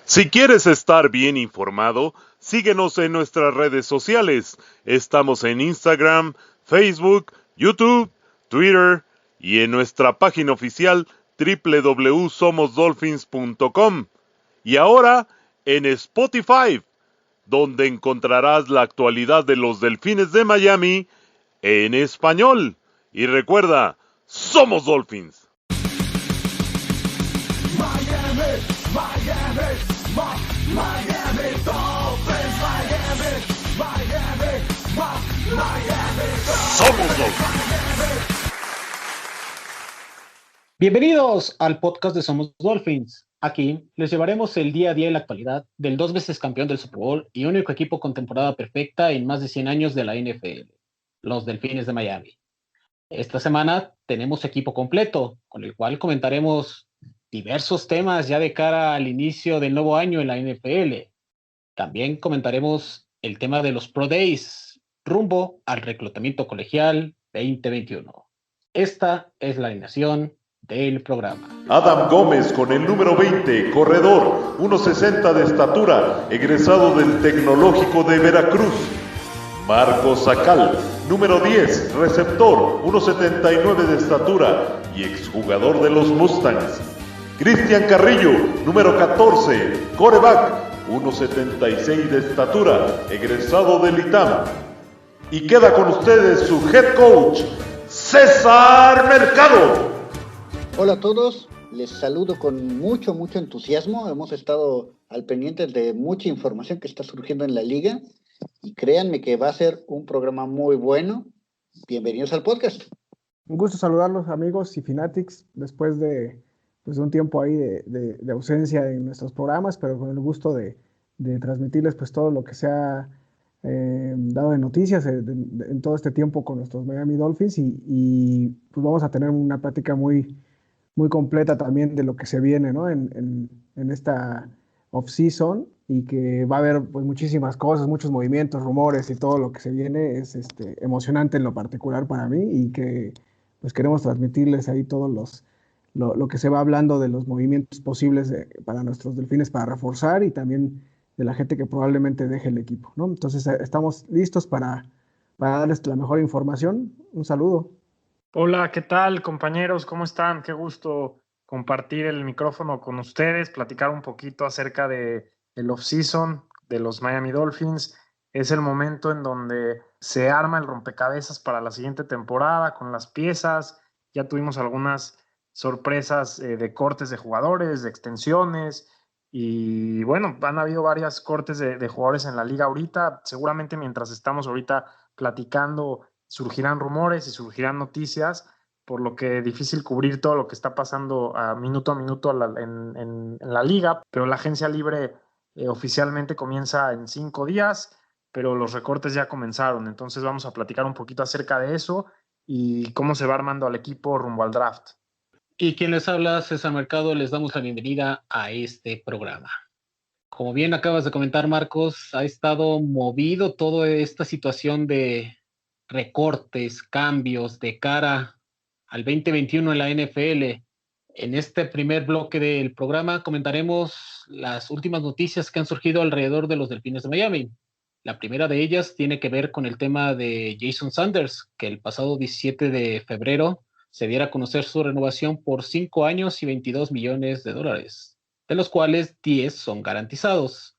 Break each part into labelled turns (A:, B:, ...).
A: Si quieres estar bien informado, síguenos en nuestras redes sociales. Estamos en Instagram, Facebook, YouTube, Twitter y en nuestra página oficial www.somosdolphins.com. Y ahora en Spotify, donde encontrarás la actualidad de los Delfines de Miami en español. Y recuerda, somos Dolphins.
B: Miami, Miami, Miami Dolphins, Miami, Miami Dolphins.
A: Somos Dolphins.
C: Bienvenidos al podcast de Somos Dolphins. Aquí les llevaremos el día a día y la actualidad del 2 veces campeón del Super Bowl y único equipo con temporada perfecta en más de 100 años de la NFL, los Delfines de Miami. Esta semana tenemos equipo completo, con el cual comentaremos diversos temas ya de cara al inicio del nuevo año en la NFL. También comentaremos el tema de los Pro Days, rumbo al reclutamiento colegial 2021. Esta es la alineación del programa.
A: Adam Gómez con el número 20, corredor, 1.60 de estatura, egresado del Tecnológico de Veracruz. Marcos Sacal, número 10, receptor, 1.79 de estatura y exjugador de los Mustangs. Cristian Carrillo, número 14, coreback, 1.76 de estatura, egresado del ITAM. Y queda con ustedes su head coach, César Mercado.
D: Hola a todos, les saludo con mucho entusiasmo. Hemos estado al pendiente de mucha información que está surgiendo en la liga y créanme que va a ser un programa muy bueno. Bienvenidos al podcast.
E: Un gusto saludarlos, amigos y Fanatics, después de un tiempo ahí de ausencia en nuestros programas, pero con el gusto de transmitirles pues todo lo que se ha dado de noticias en todo este tiempo con nuestros Miami Dolphins y pues vamos a tener una plática muy completa también de lo que se viene, ¿no? en esta off-season, y que va a haber pues muchísimas cosas, muchos movimientos, rumores y todo lo que se viene. Es emocionante en lo particular para mí, y que pues queremos transmitirles ahí todos lo que se va hablando de los movimientos posibles para nuestros Delfines para reforzar, y también de la gente que probablemente deje el equipo, ¿no? Entonces estamos listos para darles la mejor información. Un saludo.
F: Hola, ¿qué tal, compañeros? ¿Cómo están? Qué gusto compartir el micrófono con ustedes, platicar un poquito acerca de el off-season de los Miami Dolphins. Es el momento en donde se arma el rompecabezas para la siguiente temporada con las piezas. Ya tuvimos algunas sorpresas de cortes de jugadores, de extensiones, y bueno, han habido varias cortes de jugadores en la liga ahorita. Seguramente mientras estamos ahorita platicando surgirán rumores y surgirán noticias, por lo que es difícil cubrir todo lo que está pasando a minuto en la liga, pero la agencia libre oficialmente comienza en 5 días, pero los recortes ya comenzaron. Entonces vamos a platicar un poquito acerca de eso y cómo se va armando al equipo rumbo al draft.
C: Y quien les habla, César Mercado, les damos la bienvenida a este programa. Como bien acabas de comentar, Marcos, ha estado movido toda esta situación de recortes, cambios de cara al 2021 en la NFL. En este primer bloque del programa comentaremos las últimas noticias que han surgido alrededor de los Delfines de Miami. La primera de ellas tiene que ver con el tema de Jason Sanders, que el pasado 17 de febrero se diera a conocer su renovación por 5 años y $22 millones, de los cuales 10 son garantizados.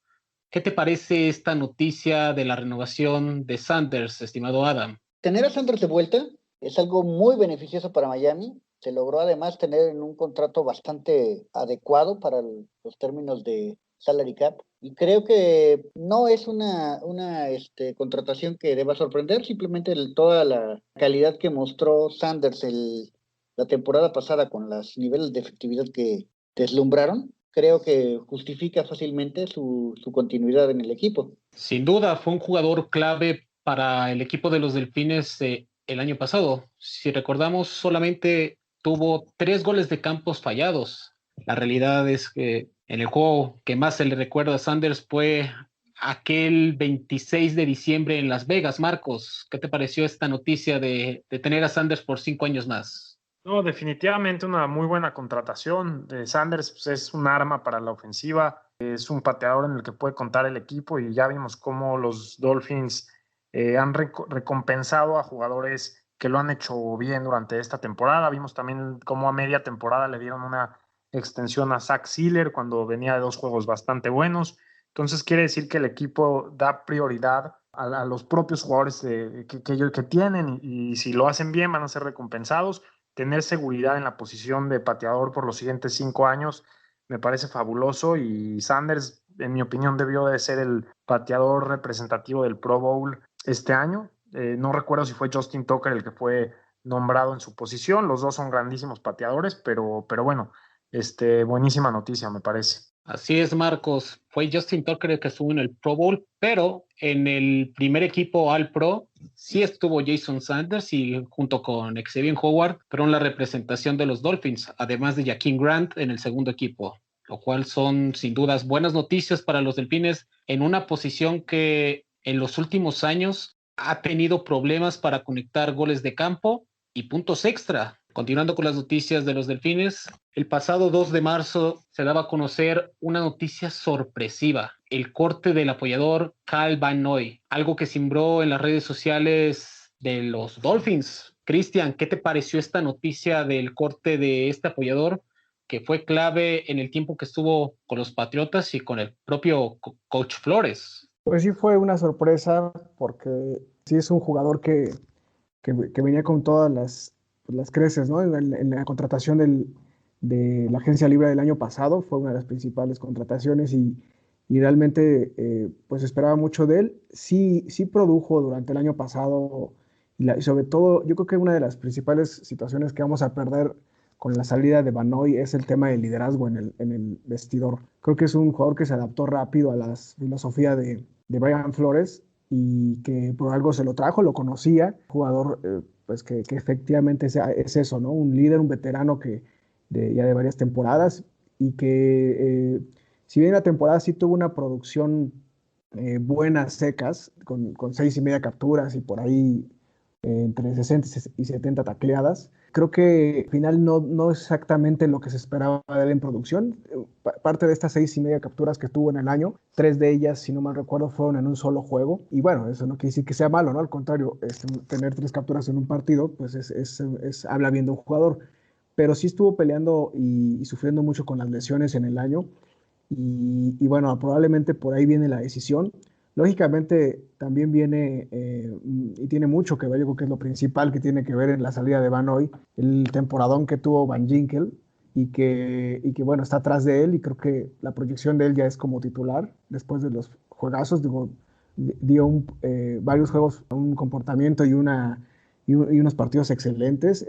C: ¿Qué te parece esta noticia de la renovación de Sanders, estimado Adam?
D: Tener a Sanders de vuelta es algo muy beneficioso para Miami. Se logró además tener en un contrato bastante adecuado para los términos de salary cap, y creo que no es una contratación que deba sorprender. Simplemente toda la calidad que mostró Sanders la temporada pasada con los niveles de efectividad que deslumbraron, creo que justifica fácilmente su continuidad en el equipo.
C: Sin duda, fue un jugador clave para el equipo de los Delfines el año pasado. Si recordamos, solamente tuvo 3 goles de campos fallados. La realidad es que en el juego que más se le recuerda a Sanders fue aquel 26 de diciembre en Las Vegas. Marcos, ¿qué te pareció esta noticia de tener a Sanders por 5 años más?
F: No, definitivamente una muy buena contratación. Sanders pues, es un arma para la ofensiva. Es un pateador en el que puede contar el equipo y ya vimos cómo los Dolphins han recompensado a jugadores que lo han hecho bien durante esta temporada. Vimos también cómo a media temporada le dieron una extensión a Zach Sealer cuando venía de 2 juegos bastante buenos. Entonces quiere decir que el equipo da prioridad a los propios jugadores que tienen y si lo hacen bien van a ser recompensados. Tener seguridad en la posición de pateador por los siguientes 5 años me parece fabuloso y Sanders, en mi opinión, debió de ser el pateador representativo del Pro Bowl este año. No recuerdo si fue Justin Tucker el que fue nombrado en su posición. Los dos son grandísimos pateadores, pero bueno, buenísima noticia, me parece.
C: Así es, Marcos. Fue Justin Tucker el que estuvo en el Pro Bowl, pero en el primer equipo All Pro sí estuvo Jason Sanders y junto con Xavier Howard fueron la representación de los Dolphins, además de Jakeem Grant en el segundo equipo, lo cual son sin dudas buenas noticias para los Delfines en una posición que en los últimos años ha tenido problemas para conectar goles de campo y puntos extra. Continuando con las noticias de los Delfines, el pasado 2 de marzo se daba a conocer una noticia sorpresiva, el corte del apoyador Kyle Van Noy, algo que cimbró en las redes sociales de los Dolphins. Cristian, ¿qué te pareció esta noticia del corte de este apoyador que fue clave en el tiempo que estuvo con los Patriotas y con el propio Coach Flores?
E: Pues sí fue una sorpresa porque sí es un jugador que venía con todas las creces, ¿no? En la contratación de la agencia libre del año pasado, fue una de las principales contrataciones y realmente pues esperaba mucho de él. Sí produjo durante el año pasado y sobre todo yo creo que una de las principales situaciones que vamos a perder con la salida de Van Noy es el tema del liderazgo en el vestidor. Creo que es un jugador que se adaptó rápido a la filosofía de Brian Flores y que por algo se lo trajo, lo conocía, jugador pues que efectivamente es eso, ¿no? Un líder, un veterano ya de varias temporadas y que si bien la temporada sí tuvo una producción buena, secas, con 6.5 capturas y por ahí entre 60 y 70 tacleadas, creo que al final no exactamente lo que se esperaba de él en producción. Parte de estas 6.5 capturas que tuvo en el año, 3 de ellas, si no mal recuerdo, fueron en un solo juego. Y bueno, eso no quiere decir que sea malo, ¿no? Al contrario, tener 3 capturas en un partido, pues habla bien de un jugador. Pero sí estuvo peleando y sufriendo mucho con las lesiones en el año. Y bueno, probablemente por ahí viene la decisión. Lógicamente también viene y tiene mucho que ver, yo creo que es lo principal que tiene que ver en la salida de Van Noy, el temporadón que tuvo Van Ginkel y que bueno, está atrás de él y creo que la proyección de él ya es como titular después de los juegazos, digo, dio varios juegos, un comportamiento y unos partidos excelentes.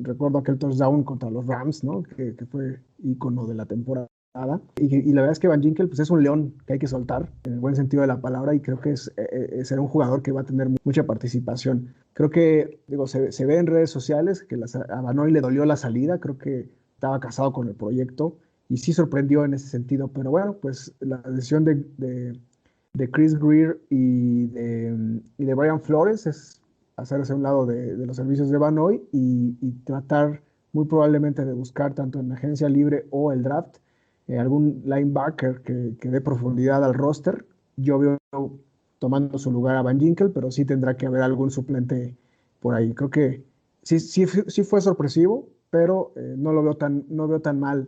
E: Recuerdo aquel touchdown contra los Rams, ¿no? que fue ícono de la temporada. Y la verdad es que Van Ginkel pues es un león que hay que soltar en el buen sentido de la palabra y creo que será un jugador que va a tener mucha participación. Creo que digo, se ve en redes sociales que a Van Noy le dolió la salida, creo que estaba casado con el proyecto y sí sorprendió en ese sentido, pero bueno, pues la decisión de Chris Greer y de Brian Flores es hacerse a un lado de los servicios de Van Noy y tratar muy probablemente de buscar tanto en la agencia libre o el draft algún linebacker que dé profundidad al roster. Yo veo tomando su lugar a Van Ginkel, pero sí tendrá que haber algún suplente por ahí. Creo que sí fue sorpresivo, pero no veo tan mal,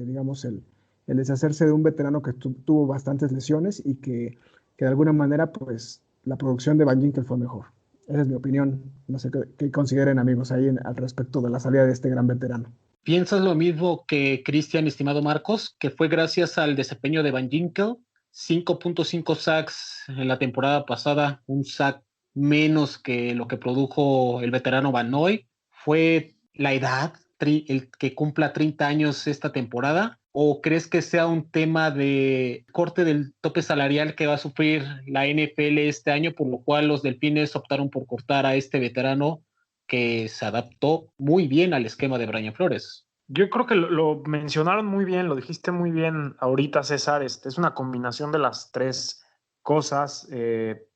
E: digamos, el deshacerse de un veterano que tuvo bastantes lesiones y que de alguna manera, pues, la producción de Van Ginkel fue mejor. Esa es mi opinión. No sé qué consideren, amigos, ahí al respecto de la salida de este gran veterano.
C: ¿Piensas lo mismo que Cristian, estimado Marcos, que fue gracias al desempeño de Van Ginkel? 5.5 sacks en la temporada pasada, un sack menos que lo que produjo el veterano Van Noy. ¿Fue la edad, el que cumpla 30 años esta temporada? ¿O crees que sea un tema de corte del tope salarial que va a sufrir la NFL este año, por lo cual los Delfines optaron por cortar a este veterano que se adaptó muy bien al esquema de Brian Flores?
F: Yo creo que lo mencionaron muy bien, lo dijiste muy bien ahorita, César. Es una combinación de las 3 cosas.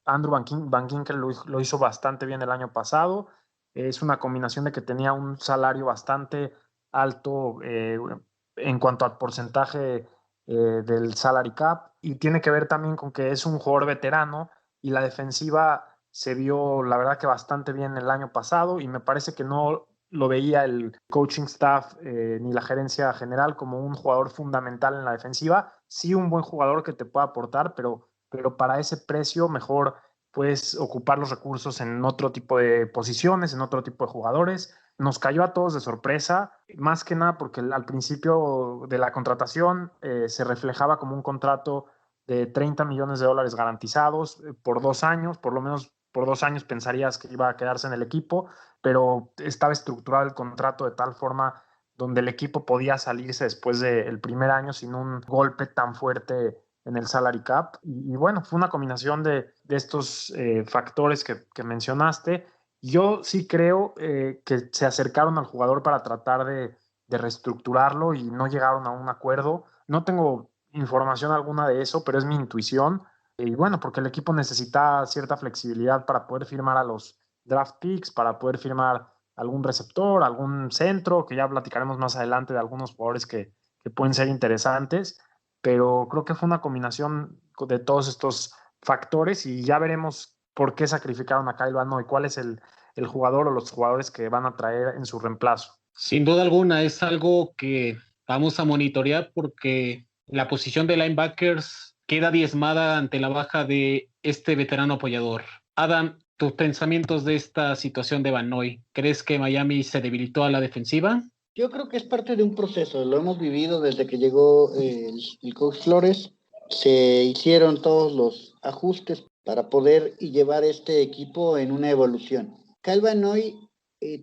F: Andrew Van Ginkel lo hizo bastante bien el año pasado. Es una combinación de que tenía un salario bastante alto en cuanto al porcentaje del salary cap, y tiene que ver también con que es un jugador veterano y la defensiva se vio, la verdad, que bastante bien el año pasado, y me parece que no lo veía el coaching staff ni la gerencia general como un jugador fundamental en la defensiva. Sí, un buen jugador que te pueda aportar, pero para ese precio mejor puedes ocupar los recursos en otro tipo de posiciones, en otro tipo de jugadores. Nos cayó a todos de sorpresa, más que nada porque al principio de la contratación se reflejaba como un contrato de $30 millones garantizados por 2 años, por lo menos por 2 años pensarías que iba a quedarse en el equipo, pero estaba estructurado el contrato de tal forma donde el equipo podía salirse después del primer año sin un golpe tan fuerte en el salary cap. Y bueno, fue una combinación de estos factores que mencionaste. Yo sí creo que se acercaron al jugador para tratar de reestructurarlo y no llegaron a un acuerdo. No tengo información alguna de eso, pero es mi intuición. Y bueno, porque el equipo necesita cierta flexibilidad para poder firmar a los draft picks, para poder firmar algún receptor, algún centro, que ya platicaremos más adelante de algunos jugadores que pueden ser interesantes, pero creo que fue una combinación de todos estos factores y ya veremos por qué sacrificaron a Kyle Van Noy, cuál es el jugador o los jugadores que van a traer en su reemplazo.
C: Sin duda alguna, es algo que vamos a monitorear porque la posición de linebackers queda diezmada ante la baja de este veterano apoyador. Adam, tus pensamientos de esta situación de Van Noy. ¿Crees que Miami se debilitó a la defensiva?
D: Yo creo que es parte de un proceso, lo hemos vivido desde que llegó el coach Flores. Se hicieron todos los ajustes para poder llevar este equipo en una evolución. Kyle Van Noy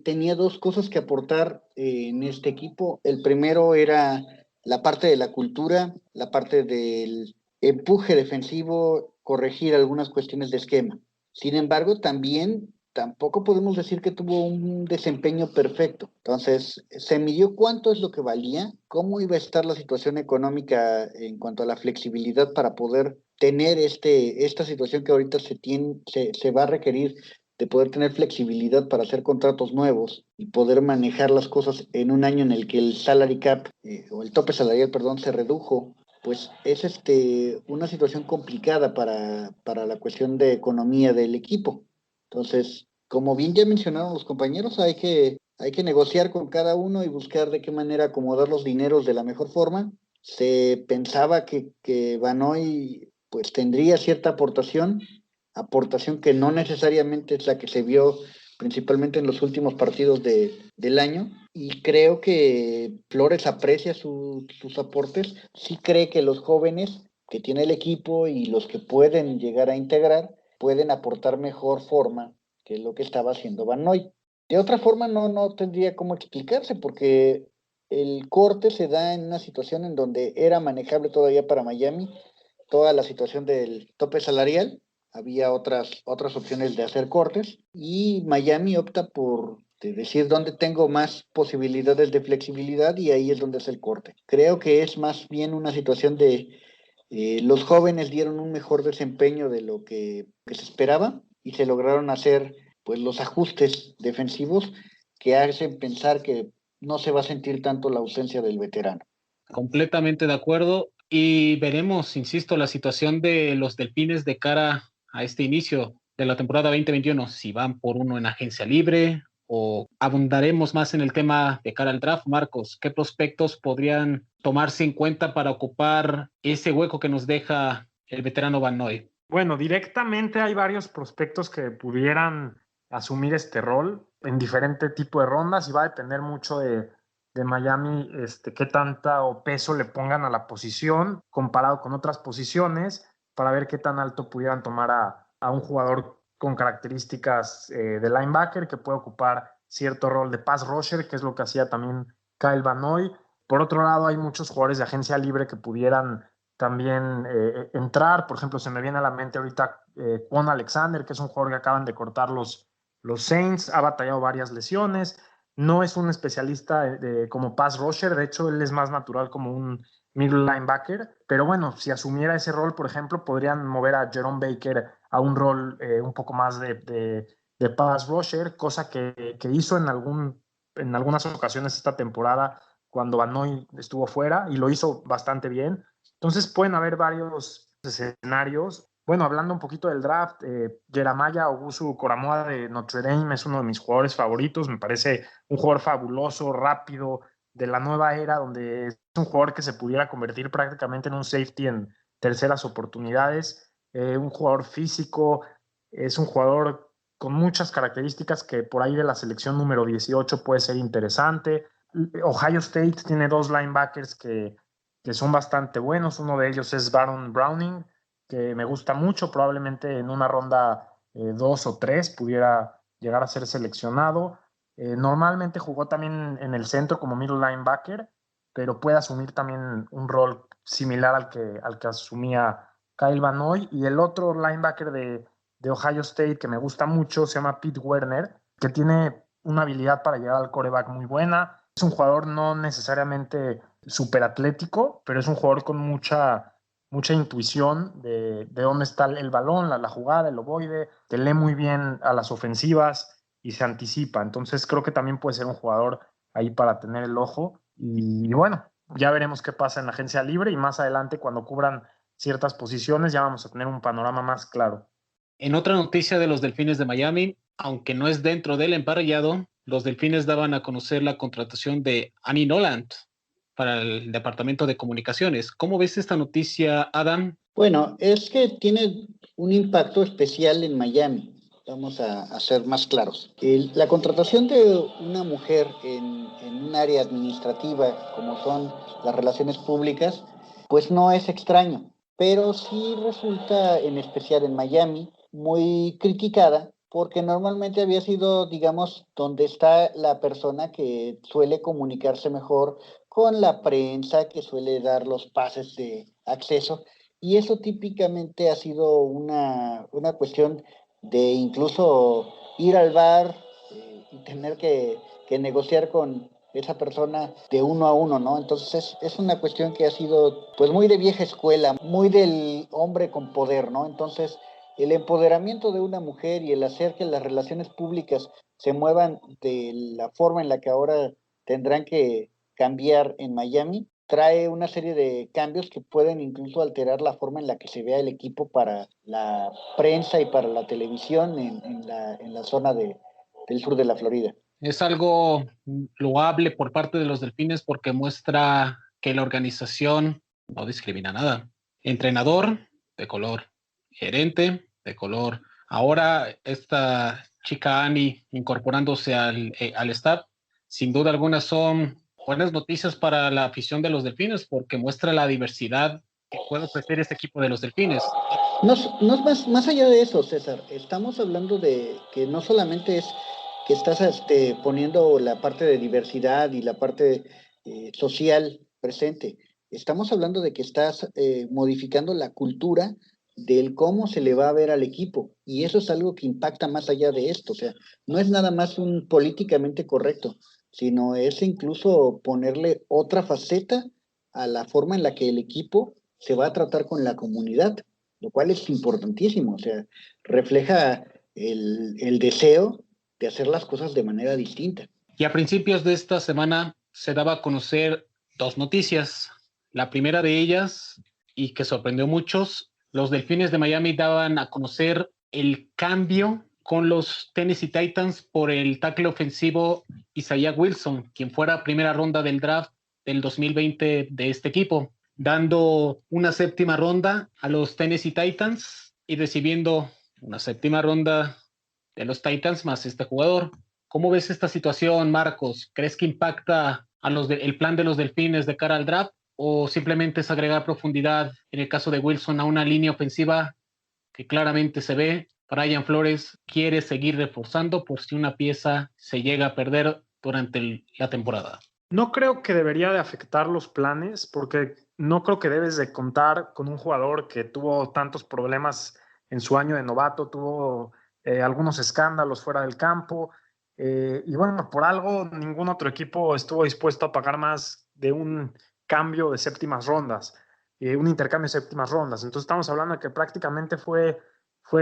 D: tenía 2 cosas que aportar en este equipo. El primero era la parte de la cultura, la parte del empuje defensivo, corregir algunas cuestiones de esquema. Sin embargo, tampoco podemos decir que tuvo un desempeño perfecto. Entonces, se midió cuánto es lo que valía, cómo iba a estar la situación económica en cuanto a la flexibilidad para poder tener esta situación que ahorita se va a requerir de poder tener flexibilidad para hacer contratos nuevos y poder manejar las cosas en un año en el que el salary cap, o el tope salarial, perdón, se redujo. Pues es una situación complicada para la cuestión de economía del equipo. Entonces, como bien ya mencionaron los compañeros, hay que negociar con cada uno y buscar de qué manera acomodar los dineros de la mejor forma. Se pensaba que Van Noy pues tendría cierta aportación que no necesariamente es la que se vio principalmente en los últimos partidos del año, y creo que Flores aprecia sus aportes. Sí cree que los jóvenes que tiene el equipo y los que pueden llegar a integrar pueden aportar mejor forma que lo que estaba haciendo Van Noy. De otra forma no tendría cómo explicarse, porque el corte se da en una situación en donde era manejable todavía para Miami toda la situación del tope salarial. Había otras opciones de hacer cortes y Miami opta por decir dónde tengo más posibilidades de flexibilidad, y ahí es donde es el corte. Creo que es más bien una situación de los jóvenes dieron un mejor desempeño de lo que se esperaba y se lograron hacer pues los ajustes defensivos que hacen pensar que no se va a sentir tanto la ausencia del veterano.
C: Completamente de acuerdo, y veremos, insisto, la situación de los Delfines de cara a este inicio de la temporada 2021, si van por uno en agencia libre o abundaremos más en el tema de cara al draft. Marcos, ¿qué prospectos podrían tomarse en cuenta para ocupar ese hueco que nos deja el veterano Van Noy?
F: Bueno, directamente hay varios prospectos que pudieran asumir este rol en diferente tipo de rondas, y va a depender mucho de Miami, qué tanto peso le pongan a la posición comparado con otras posiciones, para ver qué tan alto pudieran tomar a un jugador con características de linebacker que puede ocupar cierto rol de pass rusher, que es lo que hacía también Kyle Van Noy. Por otro lado, hay muchos jugadores de agencia libre que pudieran también entrar. Por ejemplo, se me viene a la mente ahorita Quan Alexander, que es un jugador que acaban de cortar los Saints, ha batallado varias lesiones, no es un especialista como pass rusher, de hecho él es más natural como un middle linebacker, pero bueno, si asumiera ese rol, por ejemplo, podrían mover a Jerome Baker a un rol un poco más de pass rusher, cosa que hizo en algunas ocasiones esta temporada cuando Van Noy estuvo fuera, y lo hizo bastante bien. Entonces pueden haber varios escenarios. Bueno, hablando un poquito del draft, Jeremiah Owusu-Koramoah de Notre Dame es uno de mis jugadores favoritos. Me parece un jugador fabuloso, rápido, de la nueva era, donde es un jugador que se pudiera convertir prácticamente en un safety en terceras oportunidades. Un jugador físico, es un jugador con muchas características que por ahí de la selección número 18 puede ser interesante. Ohio State tiene 2 linebackers que son bastante buenos. Uno de ellos es Baron Browning, que me gusta mucho. Probablemente en una ronda 2 o 3 pudiera llegar a ser seleccionado. Normalmente jugó también en el centro como middle linebacker, pero puede asumir también un rol similar al que asumía Kyle Van Noy. Y el otro linebacker de Ohio State que me gusta mucho se llama Pete Werner, que tiene una habilidad para llegar al quarterback muy buena. Es un jugador no necesariamente súper atlético, pero es un jugador con mucha intuición de dónde está el balón, la jugada, el ovoide, que lee muy bien a las ofensivas y se anticipa. Entonces creo que también puede ser un jugador ahí para tener el ojo. Y bueno, ya veremos qué pasa en la agencia libre y más adelante cuando cubran ciertas posiciones ya vamos a tener un panorama más claro.
C: En otra noticia de los Delfines de Miami, aunque no es dentro del emparrillado, los Delfines daban a conocer la contratación de Annie Noland para el Departamento de Comunicaciones. ¿Cómo ves esta noticia, Adam?
D: Bueno, es que tiene un impacto especial en Miami. Vamos a ser más claros. La contratación de una mujer en un área administrativa como son las relaciones públicas, pues no es extraño, pero sí resulta en especial en Miami muy criticada porque normalmente había sido, digamos, donde está la persona que suele comunicarse mejor con la prensa, que suele dar los pases de acceso, y eso típicamente ha sido una cuestión de incluso ir al bar y tener que negociar con esa persona de uno a uno, ¿no? Entonces es una cuestión que ha sido pues muy de vieja escuela, muy del hombre con poder, ¿no? Entonces el empoderamiento de una mujer y el hacer que las relaciones públicas se muevan de la forma en la que ahora tendrán que cambiar en Miami, trae una serie de cambios que pueden incluso alterar la forma en la que se vea el equipo para la prensa y para la televisión en la zona del sur de la Florida.
C: Es algo loable por parte de los Delfines porque muestra que la organización no discrimina nada. Entrenador de color, gerente de color. Ahora esta chica Annie incorporándose al staff, sin duda alguna son buenas noticias para la afición de los Delfines porque muestra la diversidad que puede ofrecer este equipo de los Delfines.
D: No es más allá de eso, César. Estamos hablando de que no solamente es que estás poniendo la parte de diversidad y la parte social presente. Estamos hablando de que estás modificando la cultura del cómo se le va a ver al equipo. Y eso es algo que impacta más allá de esto. O sea, no es nada más un políticamente correcto, sino es incluso ponerle otra faceta a la forma en la que el equipo se va a tratar con la comunidad, lo cual es importantísimo. O sea, refleja el deseo de hacer las cosas de manera distinta.
C: Y a principios de esta semana se daba a conocer 2 noticias. La primera de ellas, y que sorprendió a muchos, los Delfines de Miami daban a conocer el cambio con los Tennessee Titans por el tackle ofensivo Isaiah Wilson, quien fuera primera ronda del draft del 2020 de este equipo, dando una 7ª ronda a los Tennessee Titans y recibiendo una 7ª ronda de los Titans más este jugador. ¿Cómo ves esta situación, Marcos? ¿Crees que impacta a el plan de los Delfines de cara al draft o simplemente es agregar profundidad en el caso de Wilson a una línea ofensiva que claramente se ve? Brian Flores quiere seguir reforzando por si una pieza se llega a perder durante la temporada.
F: No creo que debería de afectar los planes porque no creo que debes de contar con un jugador que tuvo tantos problemas en su año de novato, tuvo algunos escándalos fuera del campo y bueno, por algo ningún otro equipo estuvo dispuesto a pagar más de un cambio de 7ª rondas, un intercambio de 7ª rondas. Entonces estamos hablando de que prácticamente fue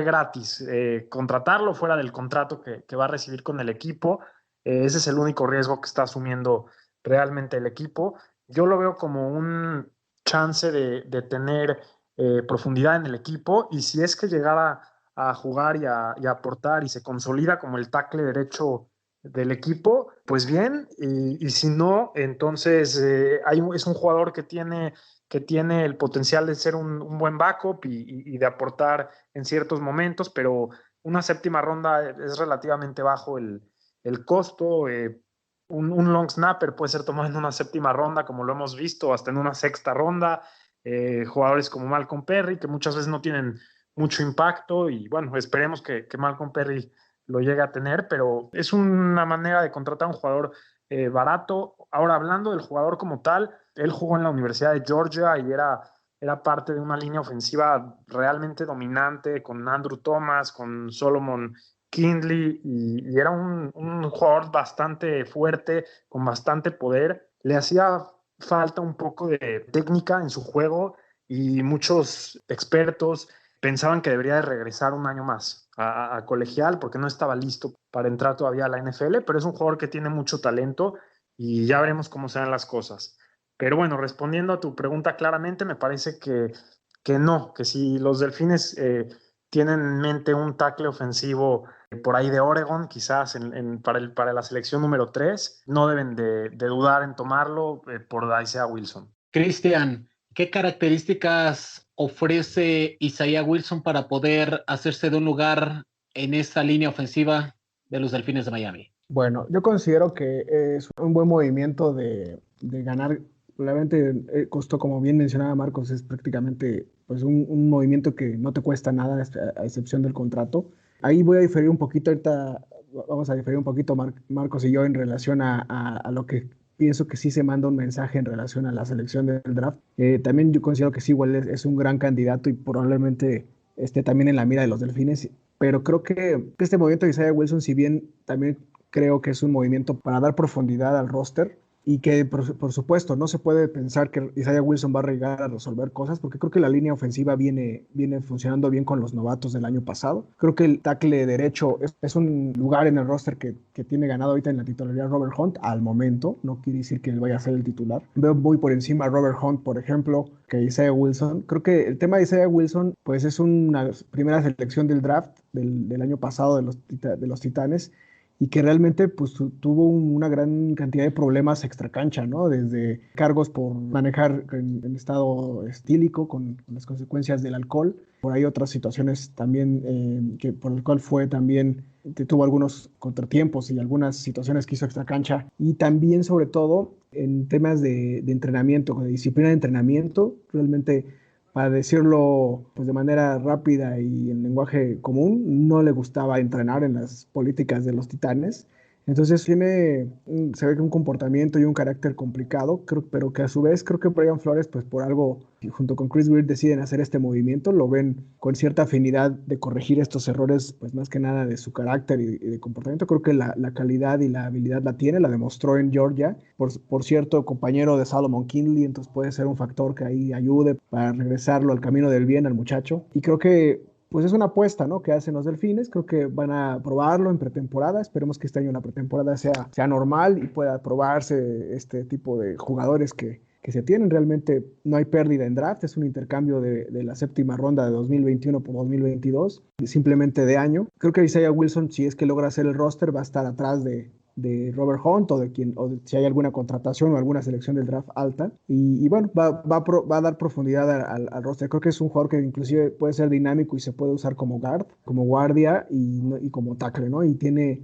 F: gratis contratarlo fuera del contrato que va a recibir con el equipo. Ese es el único riesgo que está asumiendo realmente el equipo. Yo lo veo como un chance de tener profundidad en el equipo, y si es que llegara a jugar y a aportar y se consolida como el tackle derecho del equipo, pues bien, y si no, entonces es un jugador que tiene el potencial de ser un buen backup y de aportar en ciertos momentos, pero una séptima ronda es relativamente bajo el costo. Un long snapper puede ser tomado en una séptima ronda, como lo hemos visto, hasta en una sexta ronda. Jugadores como Malcolm Perry, que muchas veces no tienen mucho impacto, y bueno, esperemos que Malcolm Perry lo llegue a tener, pero es una manera de contratar a un jugador barato. Ahora, hablando del jugador como tal, él jugó en la Universidad de Georgia y era parte de una línea ofensiva realmente dominante, con Andrew Thomas, con Solomon Kindley, y era un jugador bastante fuerte, con bastante poder. Le hacía falta un poco de técnica en su juego, y muchos expertos pensaban que debería de regresar un año más a colegial, porque no estaba listo para entrar todavía a la NFL, pero es un jugador que tiene mucho talento y ya veremos cómo se dan las cosas. Pero bueno, respondiendo a tu pregunta claramente, me parece que no, que si los Delfines tienen en mente un tackle ofensivo por ahí de Oregon, quizás para la selección número 3, no deben de dudar en tomarlo por Isaiah Wilson.
C: Cristian, ¿qué características ofrece Isaiah Wilson para poder hacerse de un lugar en esa línea ofensiva de los Delfines de Miami?
E: Bueno, yo considero que es un buen movimiento de ganar. Probablemente costó, como bien mencionaba Marcos, es prácticamente pues un movimiento que no te cuesta nada, a excepción del contrato. Ahí voy a diferir un poquito, ahorita vamos a diferir un poquito Marcos y yo en relación a lo que pienso que sí se manda un mensaje en relación a la selección del draft. También yo considero que sí, igual es un gran candidato y probablemente esté también en la mira de los Delfines, pero creo que este movimiento de Isaiah Wilson, si bien también creo que es un movimiento para dar profundidad al roster, y que por supuesto no se puede pensar que Isaiah Wilson va a llegar a resolver cosas, porque creo que la línea ofensiva viene funcionando bien con los novatos del año pasado. Creo que el tackle derecho es un lugar en el roster que tiene ganado ahorita en la titularidad Robert Hunt al momento. No quiere decir que él vaya a ser el titular. Veo muy por encima a Robert Hunt, por ejemplo, que Isaiah Wilson. Creo que el tema de Isaiah Wilson pues es una primera selección del draft del año pasado de los Titanes, y que realmente pues, tuvo una gran cantidad de problemas extracancha, ¿no? Desde cargos por manejar en estado estílico con las consecuencias del alcohol, por ahí otras situaciones también que por el cual fue también, tuvo algunos contratiempos y algunas situaciones que hizo extracancha, y también sobre todo en temas de entrenamiento, de disciplina de entrenamiento, realmente, para decirlo pues, de manera rápida y en lenguaje común, no le gustaba entrenar en las políticas de los Titanes. Entonces se ve que un comportamiento y un carácter complicado, pero que a su vez creo que Brian Flores, pues por algo, junto con Chris Weir, deciden hacer este movimiento, lo ven con cierta afinidad de corregir estos errores, pues más que nada de su carácter y de comportamiento. Creo que la calidad y la habilidad la tiene, la demostró en Georgia, por cierto, compañero de Solomon Kindley, entonces puede ser un factor que ahí ayude para regresarlo al camino del bien al muchacho. Y creo que pues es una apuesta, ¿no?, que hacen los Delfines. Creo que van a probarlo en pretemporada. Esperemos que este año la pretemporada sea normal y pueda probarse este tipo de jugadores que se tienen. Realmente no hay pérdida en draft, es un intercambio de la séptima ronda de 2021 por 2022, simplemente de año. Creo que Isaiah Wilson, si es que logra hacer el roster, va a estar atrás de Robert Hunt o si hay alguna contratación o alguna selección del draft alta, y bueno, va a dar profundidad al roster. Creo que es un jugador que inclusive puede ser dinámico y se puede usar como guard, como guardia y como tackle, ¿no? Y tiene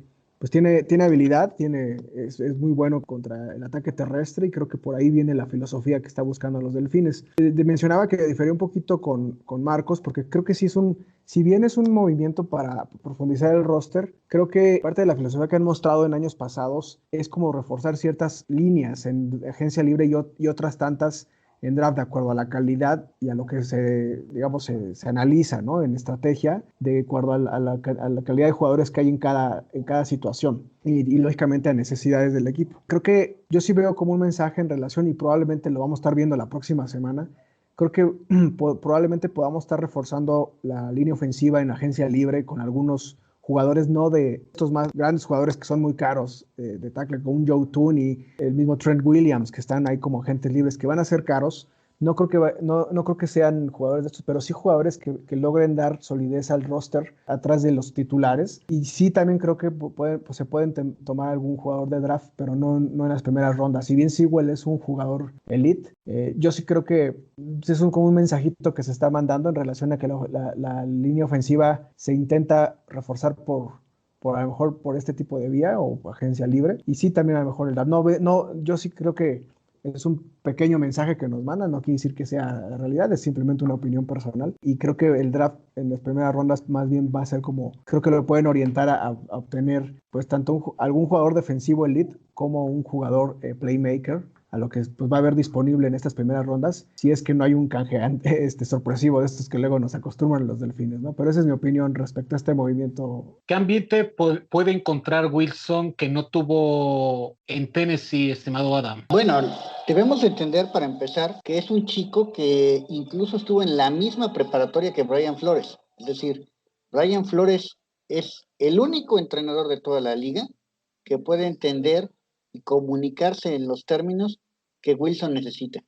E: habilidad, es muy bueno contra el ataque terrestre, y creo que por ahí viene la filosofía que está buscando los Delfines. Mencionaba que difería un poquito con Marcos, porque creo que sí si bien es un movimiento para profundizar el roster, creo que parte de la filosofía que han mostrado en años pasados es como reforzar ciertas líneas en agencia libre y otras tantas en draft, de acuerdo a la calidad y a lo que se analiza, ¿no?, en estrategia, de acuerdo a la calidad de jugadores que hay en cada situación y lógicamente a necesidades del equipo. Creo que yo sí veo como un mensaje en relación, y probablemente lo vamos a estar viendo la próxima semana. Creo que probablemente podamos estar reforzando la línea ofensiva en agencia libre con algunos jugadores, no de estos más grandes jugadores que son muy caros de tackle, como un Joe Tooney y el mismo Trent Williams, que están ahí como agentes libres, que van a ser caros, no creo no creo que sean jugadores de estos, pero sí jugadores que logren dar solidez al roster atrás de los titulares. Y sí también creo que se pueden tomar algún jugador de draft, pero no en las primeras rondas. Si bien Sewell es un jugador elite, yo sí creo que es como un mensajito que se está mandando en relación a que la línea ofensiva se intenta reforzar a lo mejor por este tipo de vía o por agencia libre. Y sí también a lo mejor el draft. Yo sí creo que es un pequeño mensaje que nos mandan, no quiere decir que sea la realidad, es simplemente una opinión personal. Y creo que el draft en las primeras rondas más bien va a ser como, creo que lo pueden orientar a obtener pues tanto algún jugador defensivo elite como un jugador playmaker, a lo que pues, va a haber disponible en estas primeras rondas, si es que no hay un canje sorpresivo de estos que luego nos acostumbran los Delfines, ¿no? Pero esa es mi opinión respecto a este movimiento.
C: ¿Qué ambiente puede encontrar Wilson que no tuvo en Tennessee, estimado Adam?
D: Bueno, debemos entender para empezar que es un chico que incluso estuvo en la misma preparatoria que Brian Flores. Es decir, Brian Flores es el único entrenador de toda la liga que puede entender y comunicarse en los términos que Wilson necesita.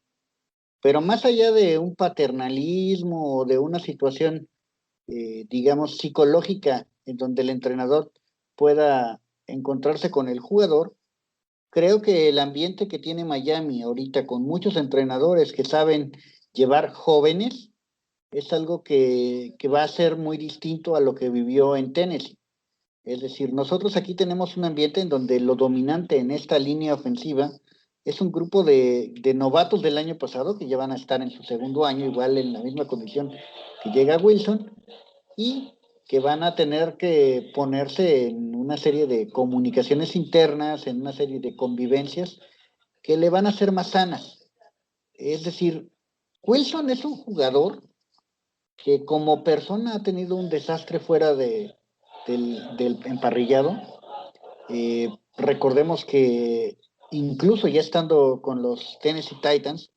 D: Pero más allá de un paternalismo o de una situación, digamos, psicológica en donde el entrenador pueda encontrarse con el jugador, creo que el ambiente que tiene Miami ahorita con muchos entrenadores que saben llevar jóvenes es algo que va a ser muy distinto a lo que vivió en Tennessee. Es decir, nosotros aquí tenemos un ambiente en donde lo dominante en esta línea ofensiva es un grupo de novatos del año pasado que ya van a estar en su segundo año, igual en la misma condición que llega Wilson, y que van a tener que ponerse en una serie de comunicaciones internas, en una serie de convivencias que le van a hacer más sanas. Es decir, Wilson es un jugador que como persona ha tenido un desastre fuera del emparrillado. Recordemos que incluso ya estando con los Tennessee Titans,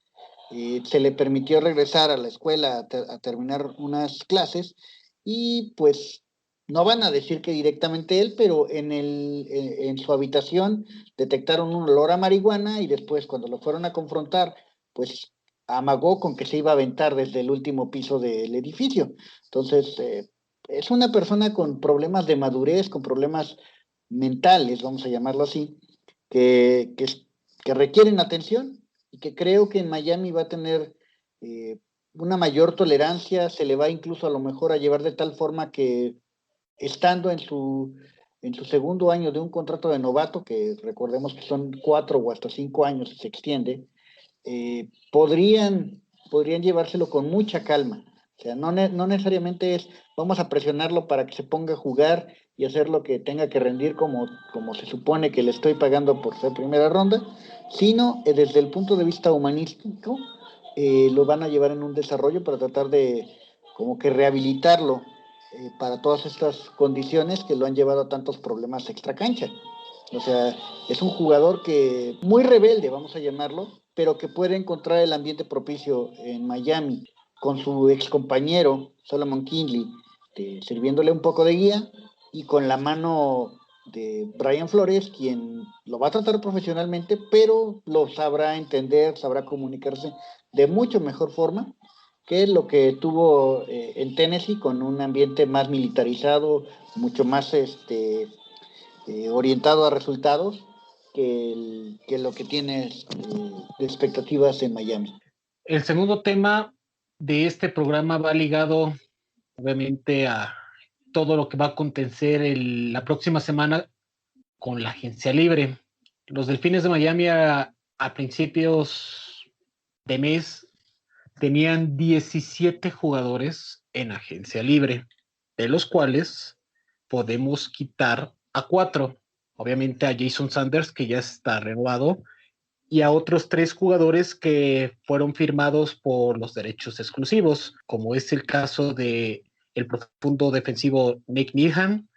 D: se le permitió regresar a la escuela a terminar unas clases y pues no van a decir que directamente él, pero en su habitación detectaron un olor a marihuana y después cuando lo fueron a confrontar, pues amagó con que se iba a aventar desde el último piso del edificio. Entonces, es una persona con problemas de madurez, con problemas mentales, vamos a llamarlo así, que, que, que requieren atención y que creo que en Miami va a tener una mayor tolerancia, se le va incluso a lo mejor a llevar de tal forma que estando en su segundo año de un contrato de novato, que recordemos que son 4 o hasta 5 años y se extiende, podrían llevárselo con mucha calma. O sea, no necesariamente es vamos a presionarlo para que se ponga a jugar y hacer lo que tenga que rendir como se supone que le estoy pagando por ser primera ronda, sino desde el punto de vista humanístico, lo van a llevar en un desarrollo para tratar de como que rehabilitarlo para todas estas condiciones que lo han llevado a tantos problemas extracancha. O sea, es un jugador que muy rebelde, vamos a llamarlo, pero que puede encontrar el ambiente propicio en Miami con su ex compañero Solomon Kindley, sirviéndole un poco de guía y con la mano de Brian Flores, quien lo va a tratar profesionalmente, pero lo sabrá entender, sabrá comunicarse de mucho mejor forma que lo que tuvo en Tennessee, con un ambiente más militarizado, mucho más orientado a resultados que lo que tienes de expectativas en Miami.
C: El segundo tema de este programa va ligado obviamente a todo lo que va a acontecer la próxima semana con la agencia libre. Los Delfines de Miami a principios de mes tenían 17 jugadores en agencia libre, de los cuales podemos quitar a 4. Obviamente a Jason Sanders, que ya está renovado, y a otros 3 jugadores que fueron firmados por los derechos exclusivos, como es el caso de el profundo defensivo Nick Needham,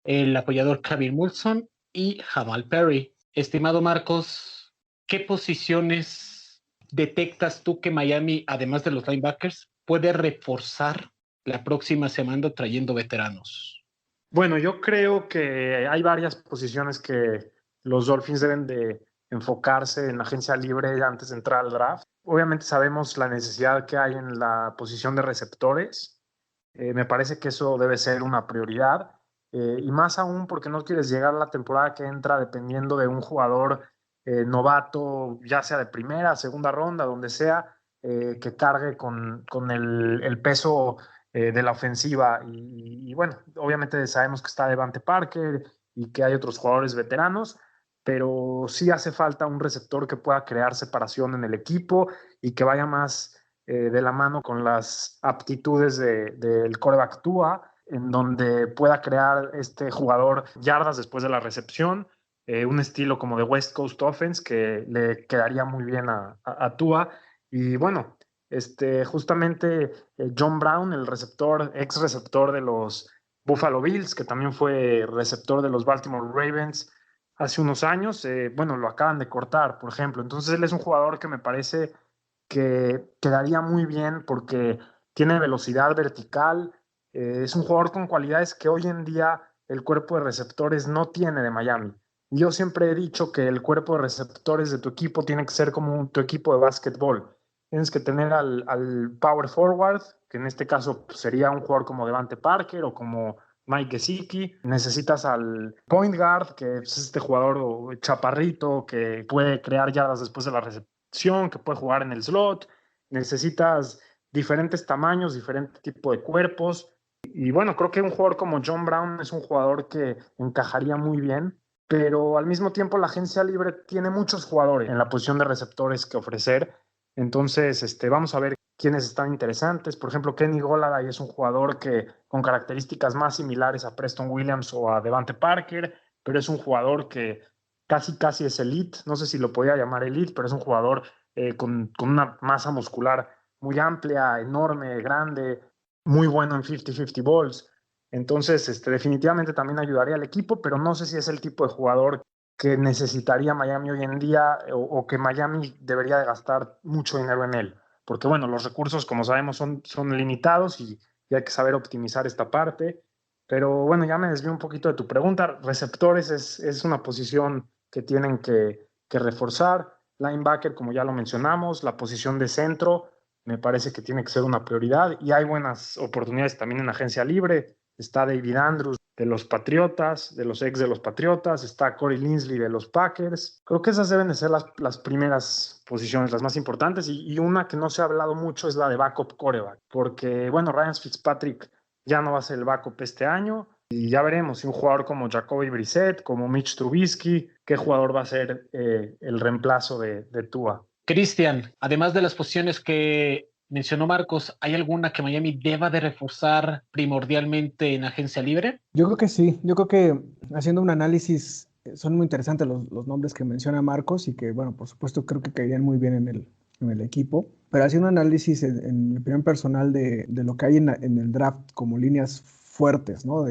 C: el apoyador Kevin Mulson y Jamal Perry. Estimado Marcos, ¿qué posiciones detectas tú que Miami, además de los linebackers, puede reforzar la próxima semana trayendo veteranos?
F: Bueno, yo creo que hay varias posiciones que los Dolphins deben de enfocarse en la agencia libre antes de entrar al draft. Obviamente sabemos la necesidad que hay en la posición de receptores. Me parece que eso debe ser una prioridad. Y más aún porque no quieres llegar a la temporada que entra dependiendo de un jugador novato, ya sea de primera, segunda ronda, donde sea, que cargue con el peso de la ofensiva. Y bueno, obviamente sabemos que está Devante Parker y que hay otros jugadores veteranos, pero sí hace falta un receptor que pueda crear separación en el equipo y que vaya más de la mano con las aptitudes del quarterback Tua, en donde pueda crear este jugador yardas después de la recepción, un estilo como de West Coast Offense que le quedaría muy bien a Tua. Y bueno, justamente John Brown, el receptor, ex receptor de los Buffalo Bills, que también fue receptor de los Baltimore Ravens hace unos años, bueno, lo acaban de cortar, por ejemplo. Entonces él es un jugador que me parece que quedaría muy bien porque tiene velocidad vertical, es un jugador con cualidades que hoy en día el cuerpo de receptores no tiene de Miami. Yo siempre he dicho que el cuerpo de receptores de tu equipo tiene que ser como tu equipo de básquetbol. Tienes que tener al power forward, que en este caso sería un jugador como Devante Parker o como Mike Gesicki. Necesitas al point guard, que es este jugador chaparrito que puede crear yardas después de la recepción, que puede jugar en el slot. Necesitas diferentes tamaños, diferente tipo de cuerpos. Y bueno, creo que un jugador como John Brown es un jugador que encajaría muy bien, pero al mismo tiempo la agencia libre tiene muchos jugadores en la posición de receptores que ofrecer. Entonces, vamos a ver quiénes están interesantes. Por ejemplo, Kenny Golladay es un jugador que con características más similares a Preston Williams o a Devante Parker, pero es un jugador que casi es elite. No sé si lo podía llamar elite, pero es un jugador con una masa muscular muy amplia, enorme, grande, muy bueno en 50-50 balls. Entonces, definitivamente también ayudaría al equipo, pero no sé si es el tipo de jugador que necesitaría Miami hoy en día o que Miami debería de gastar mucho dinero en él. Porque bueno, los recursos, como sabemos, son limitados y hay que saber optimizar esta parte. Pero bueno, ya me desvío un poquito de tu pregunta. Receptores es una posición que tienen que reforzar. Linebacker, como ya lo mencionamos, la posición de centro me parece que tiene que ser una prioridad y hay buenas oportunidades también en agencia libre. Está David Andrews de los Patriotas, de los ex de los Patriotas, está Corey Linsley de los Packers. Creo que esas deben de ser las primeras posiciones, las más importantes, y una que no se ha hablado mucho es la de backup quarterback, porque bueno, Ryan Fitzpatrick ya no va a ser el backup este año, y ya veremos si un jugador como Jacoby Brissett, como Mitch Trubisky, qué jugador va a ser el reemplazo de Tua.
C: Cristian, además de las posiciones que mencionó Marcos, ¿hay alguna que Miami deba de reforzar primordialmente en agencia libre?
E: Yo creo que sí, yo creo que haciendo un análisis son muy interesantes los nombres que menciona Marcos y que, bueno, por supuesto creo que caerían muy bien en el equipo, pero haciendo un análisis en mi opinión personal de lo que hay en el draft como líneas fuertes, ¿no?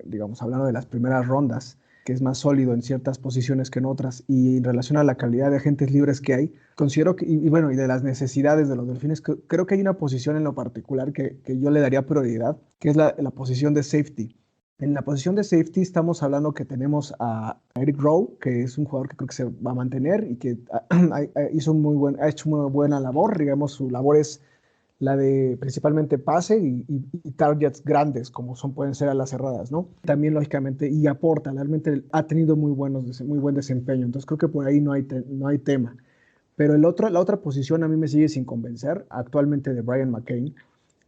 E: Digamos, hablando de las primeras rondas, que es más sólido en ciertas posiciones que en otras, y en relación a la calidad de agentes libres que hay, considero que, y bueno, y de las necesidades de los Delfines, creo que hay una posición en lo particular que yo le daría prioridad, que es la posición de safety. En la posición de safety estamos hablando que tenemos a Eric Rowe, que es un jugador que creo que se va a mantener y que ha hecho muy buena labor. Digamos, su labor es la de principalmente pase y targets grandes, como pueden ser a las cerradas, ¿no? También, lógicamente, y aporta, realmente ha tenido muy buen desempeño. Entonces, creo que por ahí no hay tema. Pero la otra posición a mí me sigue sin convencer, actualmente de Brian McCain.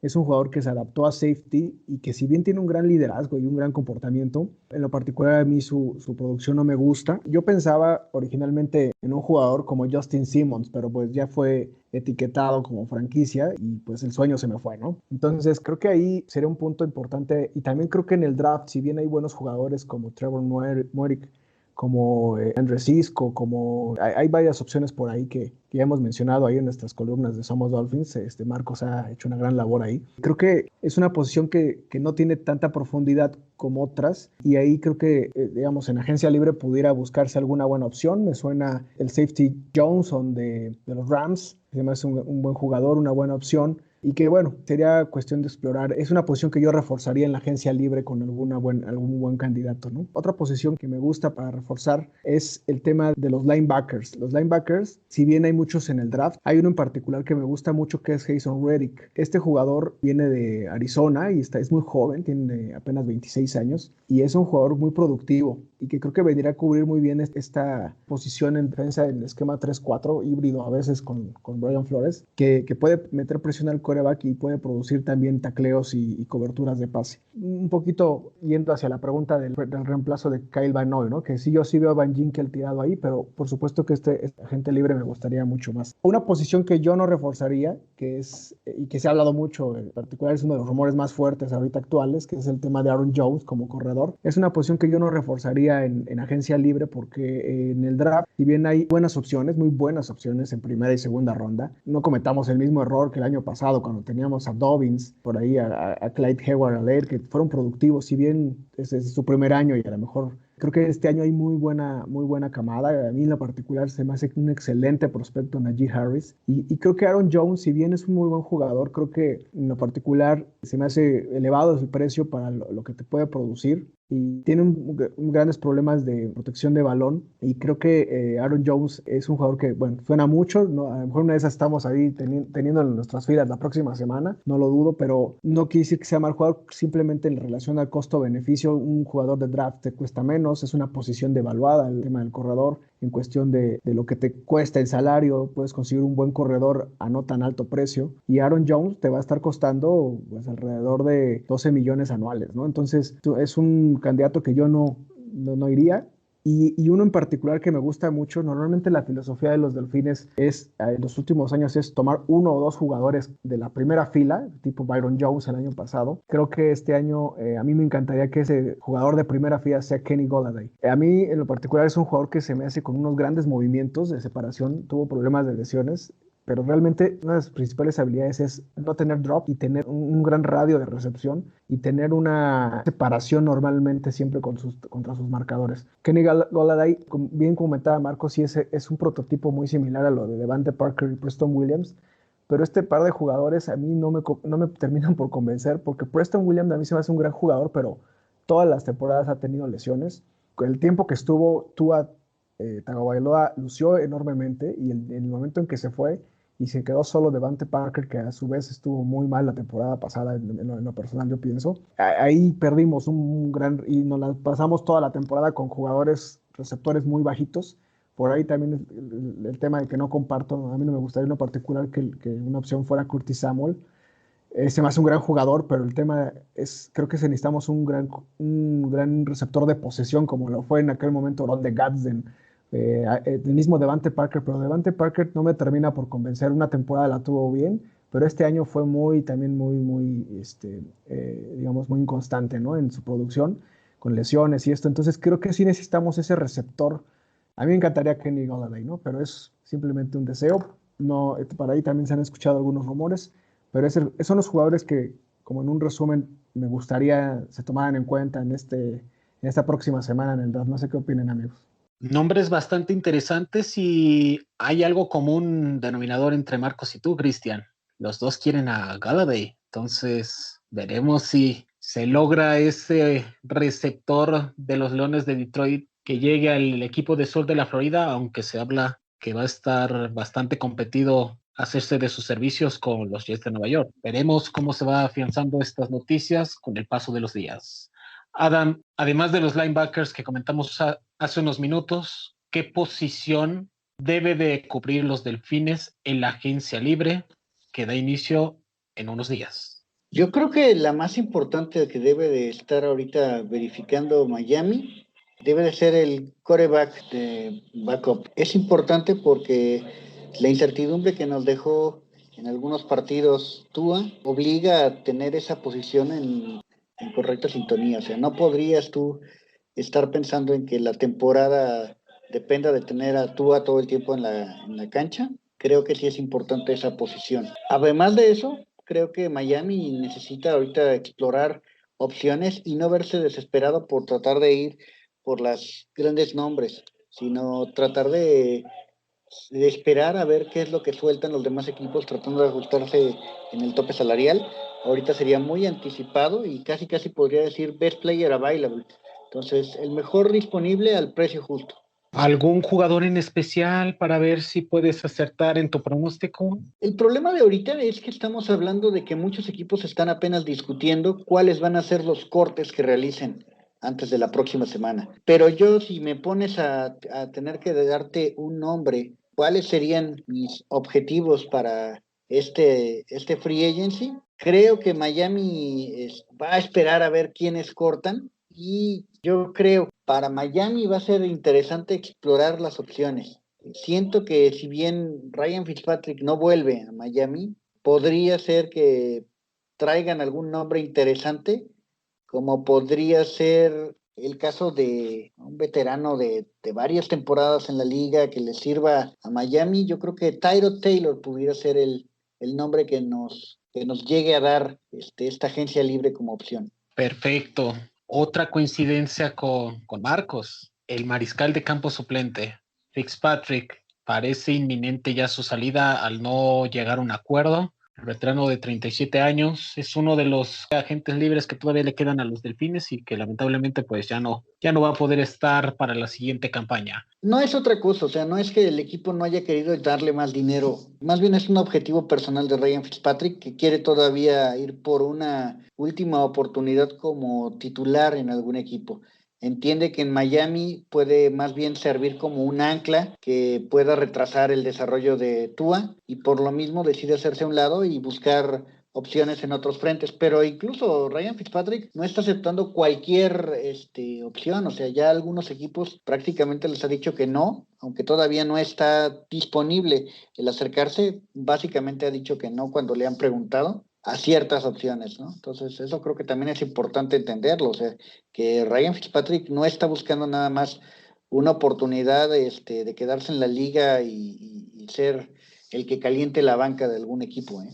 E: Es un jugador que se adaptó a safety y que si bien tiene un gran liderazgo y un gran comportamiento, en lo particular a mí su producción no me gusta. Yo pensaba originalmente en un jugador como Justin Simmons, pero pues ya fue etiquetado como franquicia y pues el sueño se me fue, ¿no? Entonces creo que ahí sería un punto importante y también creo que en el draft, si bien hay buenos jugadores como Trevor Moehrig, como Andre Cisco, como hay varias opciones por ahí que ya hemos mencionado ahí en nuestras columnas de Somos Dolphins. Marcos ha hecho una gran labor ahí. Creo que es una posición que no tiene tanta profundidad como otras y ahí creo que, digamos, en agencia libre pudiera buscarse alguna buena opción. Me suena el safety Johnson de los Rams, que además es un buen jugador, una buena opción. y que bueno, sería cuestión de explorar. Es una posición que yo reforzaría en la agencia libre con algún buen candidato, ¿no? Otra posición que me gusta para reforzar es el tema de los linebackers. Los linebackers, si bien hay muchos en el draft, hay uno en particular que me gusta mucho que es Jason Reddick. Este jugador viene de Arizona y es muy joven, tiene apenas 26 años y es un jugador muy productivo y que creo que vendría a cubrir muy bien esta posición en defensa del esquema 3-4 híbrido a veces con Brian Flores, que puede meter presión al quarterback y puede producir también tacleos y coberturas de pase. Un poquito yendo hacia la pregunta del reemplazo de Kyle Van Noy, ¿no? Que sí, yo sí veo a Van Ginkel tirado ahí, pero por supuesto que este agente libre me gustaría mucho más. Una posición que yo no reforzaría, y que se ha hablado mucho, en particular es uno de los rumores más fuertes ahorita actuales, que es el tema de Aaron Jones como corredor. Es una posición que yo no reforzaría en agencia libre porque en el draft, si bien hay buenas opciones, muy buenas opciones en primera y segunda ronda, no cometamos el mismo error que el año pasado cuando teníamos a Dobbins, por ahí a Clyde Edwards-Helaire, que fueron productivos, si bien es su primer año y a lo mejor creo que este año hay muy buena camada. A mí en lo particular se me hace un excelente prospecto Najee Harris. Y creo que Aaron Jones, si bien es un muy buen jugador, creo que en lo particular se me hace elevado el precio para lo que te puede producir. Y tiene grandes problemas de protección de balón. Y creo que Aaron Jones es un jugador que, bueno, suena mucho, ¿no? A lo mejor una de esas estamos ahí teniendo en nuestras filas la próxima semana, no lo dudo, pero no quiere decir que sea mal jugador, simplemente en relación al costo-beneficio, un jugador de draft te cuesta menos, es una posición devaluada el tema del corredor, en cuestión de lo que te cuesta el salario, puedes conseguir un buen corredor a no tan alto precio, y Aaron Jones te va a estar costando pues alrededor de 12 millones anuales, ¿no? Entonces es un candidato que yo no iría. Y uno en particular que me gusta mucho, normalmente la filosofía de los Delfines en los últimos años es tomar uno o dos jugadores de la primera fila, tipo Byron Jones el año pasado. Creo que este año a mí me encantaría que ese jugador de primera fila sea Kenny Golladay. A mí en lo particular es un jugador que se me hace con unos grandes movimientos de separación, tuvo problemas de lesiones, pero realmente una de sus principales habilidades es no tener drop y tener un gran radio de recepción y tener una separación normalmente siempre contra sus marcadores. Kenny Golladay, bien comentaba Marcos, sí es un prototipo muy similar a lo de Devante Parker y Preston Williams, pero este par de jugadores a mí no me terminan por convencer, porque Preston Williams a mí se me hace un gran jugador, pero todas las temporadas ha tenido lesiones. Con el tiempo que estuvo Tua Tagovailoa lució enormemente y en el momento en que se fue y se quedó solo Devante Parker, que a su vez estuvo muy mal la temporada pasada en lo personal, yo pienso. Ahí perdimos y nos la pasamos toda la temporada con jugadores receptores muy bajitos. Por ahí también el tema de que no comparto, a mí no me gustaría en lo particular que una opción fuera Curtis Samuel. Se me hace un gran jugador, pero el tema creo que necesitamos un gran receptor de posesión, como lo fue en aquel momento Ron de Gadsden, el mismo Devante Parker, pero Devante Parker no me termina por convencer. Una temporada la tuvo bien, pero este año fue también muy, digamos, muy inconstante, ¿no? En su producción, con lesiones y esto. Entonces creo que sí necesitamos ese receptor. A mí me encantaría Kenny Golladay, ¿no? Pero es simplemente un deseo. No, para ahí también se han escuchado algunos rumores, pero son los jugadores que, como en un resumen, me gustaría se tomaran en cuenta en esta próxima semana en el draft. No sé qué opinen, amigos.
C: Nombres bastante interesantes y hay algo común denominador entre Marcos y tú, Cristian. Los dos quieren a Golladay, entonces veremos si se logra ese receptor de los Leones de Detroit que llegue al equipo de sur de la Florida, aunque se habla que va a estar bastante competido hacerse de sus servicios con los Jets de Nueva York. Veremos cómo se va afianzando estas noticias con el paso de los días. Adam, además de los linebackers que comentamos hace unos minutos, ¿qué posición debe de cubrir los Delfines en la agencia libre que da inicio en unos días?
D: Yo creo que la más importante que debe de estar ahorita verificando Miami debe de ser el quarterback de backup. Es importante porque la incertidumbre que nos dejó en algunos partidos Tua obliga a tener esa posición en correcta sintonía. O sea, no podrías tú estar pensando en que la temporada dependa de tener a Tua todo el tiempo en la cancha. Creo que sí es importante esa posición. Además de eso, creo que Miami necesita ahorita explorar opciones y no verse desesperado por tratar de ir por las grandes nombres, sino tratar de de esperar a ver qué es lo que sueltan los demás equipos tratando de ajustarse en el tope salarial. Ahorita sería muy anticipado y casi podría decir best player available. Entonces, el mejor disponible al precio justo.
C: ¿Algún jugador en especial para ver si puedes acertar en tu pronóstico?
D: El problema de ahorita es que estamos hablando de que muchos equipos están apenas discutiendo cuáles van a ser los cortes que realicen antes de la próxima semana. Pero yo, si me pones a tener que darte un nombre, ¿cuáles serían mis objetivos para este free agency? Creo que Miami va a esperar a ver quiénes cortan y yo creo para Miami va a ser interesante explorar las opciones. Siento que si bien Ryan Fitzpatrick no vuelve a Miami, podría ser que traigan algún nombre interesante, como podría ser el caso de un veterano de varias temporadas en la liga que le sirva a Miami. Yo creo que Tyrod Taylor pudiera ser el nombre que nos llegue a dar esta agencia libre como opción.
C: Perfecto. Otra coincidencia con Marcos, el mariscal de campo suplente, Fitzpatrick, parece inminente ya su salida al no llegar a un acuerdo. El veterano de 37 años es uno de los agentes libres que todavía le quedan a los Delfines y que lamentablemente pues ya no va a poder estar para la siguiente campaña.
D: No es otra cosa, o sea, no es que el equipo no haya querido darle más dinero, más bien es un objetivo personal de Ryan Fitzpatrick que quiere todavía ir por una última oportunidad como titular en algún equipo. Entiende que en Miami puede más bien servir como un ancla que pueda retrasar el desarrollo de Tua y por lo mismo decide hacerse a un lado y buscar opciones en otros frentes, pero incluso Ryan Fitzpatrick no está aceptando cualquier opción, o sea, ya algunos equipos prácticamente les ha dicho que no, aunque todavía no está disponible el acercarse, básicamente ha dicho que no cuando le han preguntado a ciertas opciones, ¿no? Entonces, eso creo que también es importante entenderlo, o sea, que Ryan Fitzpatrick no está buscando nada más una oportunidad de quedarse en la liga y ser el que caliente la banca de algún equipo, ¿eh?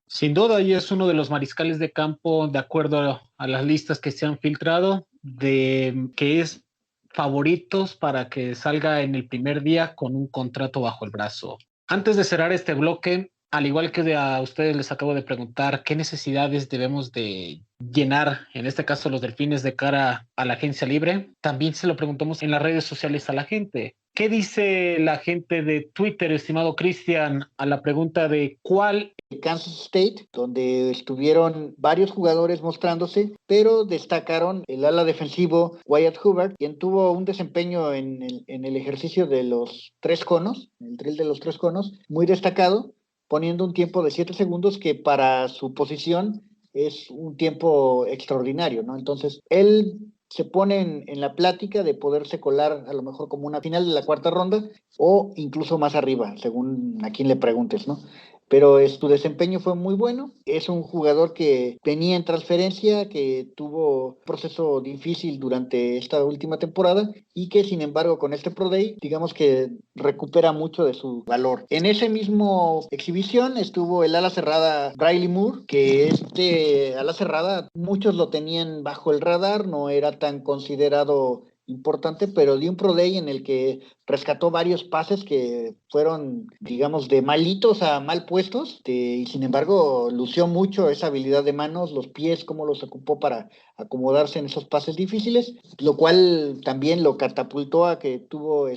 C: Sin duda, y es uno de los mariscales de campo, de acuerdo a las listas que se han filtrado, de que es favoritos para que salga en el primer día con un contrato bajo el brazo. Antes de cerrar este bloque, al igual que a ustedes les acabo de preguntar qué necesidades debemos de llenar, en este caso los Delfines, de cara a la agencia libre, también se lo preguntamos en las redes sociales a la gente. ¿Qué dice la gente de Twitter, estimado Cristian, a la pregunta de cuál?
D: Kansas State, donde estuvieron varios jugadores mostrándose, pero destacaron el ala defensivo Wyatt Hubbard, quien tuvo un desempeño en el ejercicio de los 3 conos, el drill de los 3 conos, muy destacado, poniendo un tiempo de 7 segundos que para su posición es un tiempo extraordinario, ¿no? Entonces, él se pone en la plática de poderse colar a lo mejor como una final de la 4ª ronda o incluso más arriba, según a quien le preguntes, ¿no? Pero su desempeño fue muy bueno. Es un jugador que venía en transferencia, que tuvo un proceso difícil durante esta última temporada y que, sin embargo, con este Pro Day, digamos que recupera mucho de su valor. En ese mismo exhibición estuvo el ala cerrada Riley Moore, que ala cerrada muchos lo tenían bajo el radar, no era tan considerado importante, pero dio un Pro Day en el que rescató varios pases que fueron, digamos, de malitos a mal puestos, y sin embargo lució mucho esa habilidad de manos, los pies, cómo los ocupó para acomodarse en esos pases difíciles, lo cual también lo catapultó a que tuvo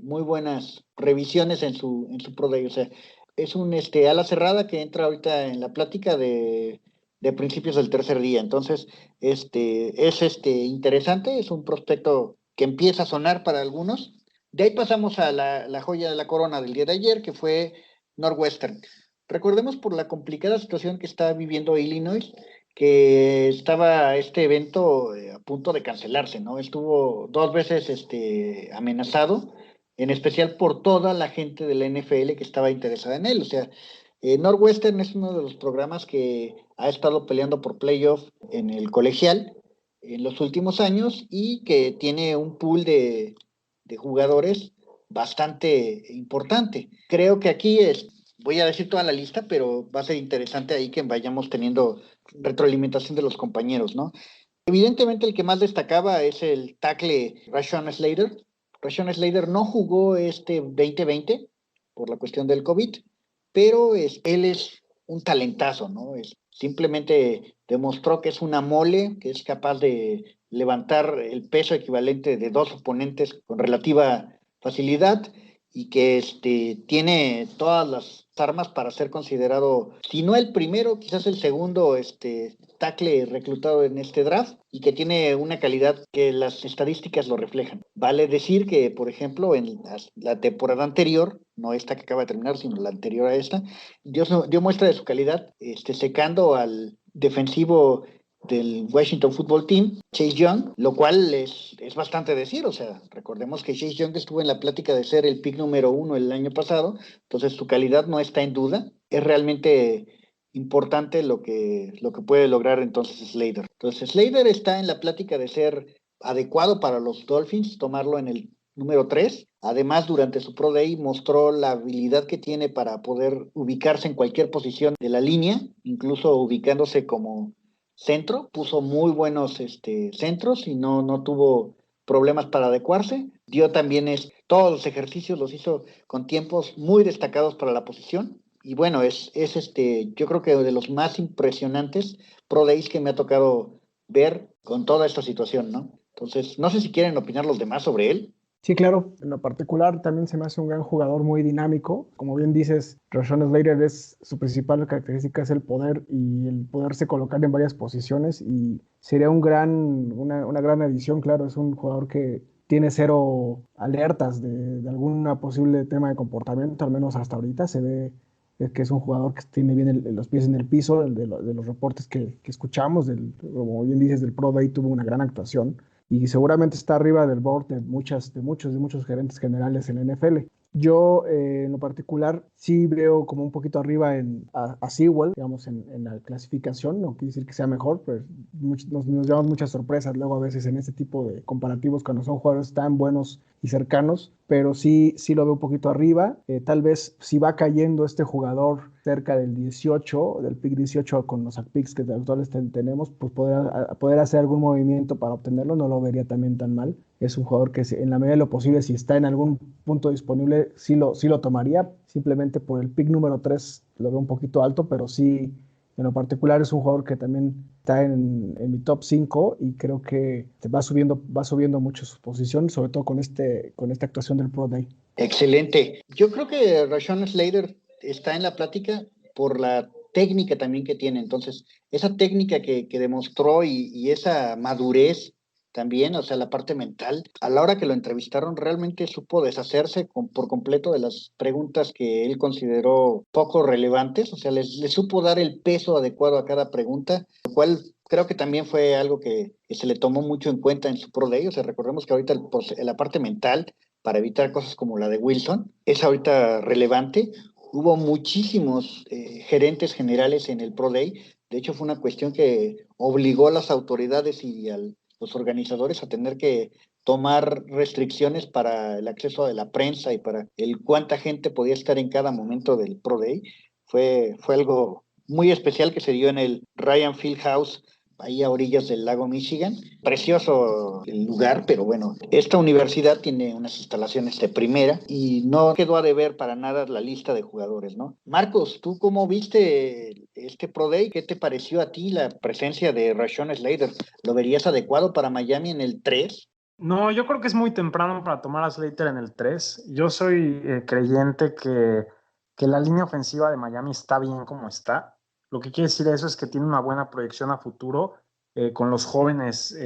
D: muy buenas revisiones en su Pro Day. O sea, es un ala cerrada que entra ahorita en la plática de principios del tercer día. Entonces, es interesante, es un prospecto que empieza a sonar para algunos. De ahí pasamos a la joya de la corona del día de ayer, que fue Northwestern. Recordemos por la complicada situación que está viviendo Illinois, que estaba este evento a punto de cancelarse, ¿no? Estuvo 2 veces amenazado, en especial por toda la gente de la NFL que estaba interesada en él. O sea, Northwestern es uno de los programas que ha estado peleando por playoff en el colegial en los últimos años y que tiene un pool de jugadores bastante importante. Creo que aquí voy a decir toda la lista, pero va a ser interesante ahí que vayamos teniendo retroalimentación de los compañeros, ¿no? Evidentemente el que más destacaba es el tackle Rashawn Slater. Rashawn Slater no jugó 2020, por la cuestión del COVID, pero él es un talentazo, ¿no? Simplemente demostró que es una mole, que es capaz de levantar el peso equivalente de 2 oponentes con relativa facilidad y que tiene todas las armas para ser considerado, si no el primero, quizás el segundo tackle reclutado en este draft, y que tiene una calidad que las estadísticas lo reflejan. Vale decir que, por ejemplo, en la temporada anterior, no esta que acaba de terminar, sino la anterior a esta, dio muestra de su calidad, secando al defensivo del Washington Football Team, Chase Young, lo cual es bastante decir. O sea, recordemos que Chase Young estuvo en la plática de ser el pick número 1 el año pasado, entonces su calidad no está en duda. Es realmente importante lo que puede lograr entonces Slater. Entonces Slater está en la plática de ser adecuado para los Dolphins, tomarlo en el número 3. Además, durante su Pro Day mostró la habilidad que tiene para poder ubicarse en cualquier posición de la línea, incluso ubicándose como centro. Puso muy buenos centros y no tuvo problemas para adecuarse. Dio también todos los ejercicios los hizo con tiempos muy destacados para la posición. Y bueno, yo creo que de los más impresionantes Pro Days que me ha tocado ver con toda esta situación, ¿no? Entonces, no sé si quieren opinar los demás sobre él.
E: Sí, claro. En lo particular también se me hace un gran jugador muy dinámico. Como bien dices, Rashawn Slater su principal característica es el poder y el poderse colocar en varias posiciones, y sería una gran adición. Claro, es un jugador que tiene cero alertas de alguna posible tema de comportamiento, al menos hasta ahorita se ve que es un jugador que tiene bien los pies en el piso. De los reportes que escuchamos, como bien dices, del Pro Day tuvo una gran actuación y seguramente está arriba del board de muchos gerentes generales en la NFL. Yo, en lo particular, sí veo como un poquito arriba a Sewell, digamos, en la clasificación. No quiere decir que sea mejor, pero nos llevamos muchas sorpresas luego a veces en este tipo de comparativos cuando son jugadores tan buenos y cercanos, pero sí lo veo un poquito arriba. Tal vez si va cayendo este jugador cerca del pick 18 con los picks que actuales tenemos, pues poder hacer algún movimiento para obtenerlo, no lo vería también tan mal. Es un jugador que en la medida de lo posible, si está en algún punto disponible, sí lo tomaría. Simplemente por el pick número 3 lo veo un poquito alto, pero sí, en lo particular es un jugador que también está en mi top 5 y creo que va subiendo mucho su posición, sobre todo con esta actuación del Pro Day.
D: Excelente. Yo creo que Rashawn Slater está en la plática por la técnica también que tiene. Entonces, esa técnica que demostró y esa madurez también, o sea, la parte mental, a la hora que lo entrevistaron realmente supo deshacerse por completo de las preguntas que él consideró poco relevantes. O sea, le supo dar el peso adecuado a cada pregunta, lo cual creo que también fue algo que se le tomó mucho en cuenta en su Pro Day. O sea, recordemos que ahorita la parte mental, para evitar cosas como la de Wilson, es ahorita relevante. Hubo muchísimos gerentes generales en el Pro Day. De hecho, fue una cuestión que obligó a las autoridades y los organizadores a tener que tomar restricciones para el acceso de la prensa y para cuánta gente podía estar en cada momento del Pro Day. Fue algo muy especial que se dio en el Ryan Fieldhouse, ahí a orillas del lago Michigan. Precioso el lugar, pero bueno, esta universidad tiene unas instalaciones de primera y no quedó a deber para nada la lista de jugadores, ¿no? Marcos, ¿tú cómo viste este Pro Day? ¿Qué te pareció a ti la presencia de Rashawn Slater? ¿Lo verías adecuado para Miami en el 3?
F: No, yo creo que es muy temprano para tomar a Slater en el 3. Yo soy creyente que la línea ofensiva de Miami está bien como está. Lo que quiere decir eso es que tiene una buena proyección a futuro con los jóvenes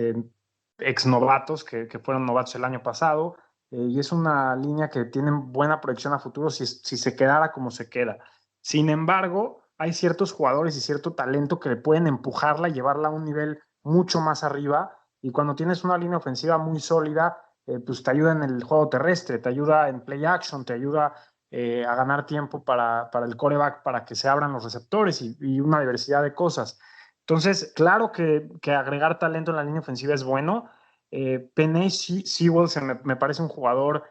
F: ex-novatos que fueron novatos el año pasado. Y es una línea que tiene buena proyección a futuro si se quedara como se queda. Sin embargo, hay ciertos jugadores y cierto talento que le pueden empujarla y llevarla a un nivel mucho más arriba. Y cuando tienes una línea ofensiva muy sólida, pues te ayuda en el juego terrestre, te ayuda en play action, te ayuda a ganar tiempo para el quarterback, para que se abran los receptores y una diversidad de cosas. Entonces, claro que agregar talento en la línea ofensiva es bueno. Penei Sewell me parece un jugador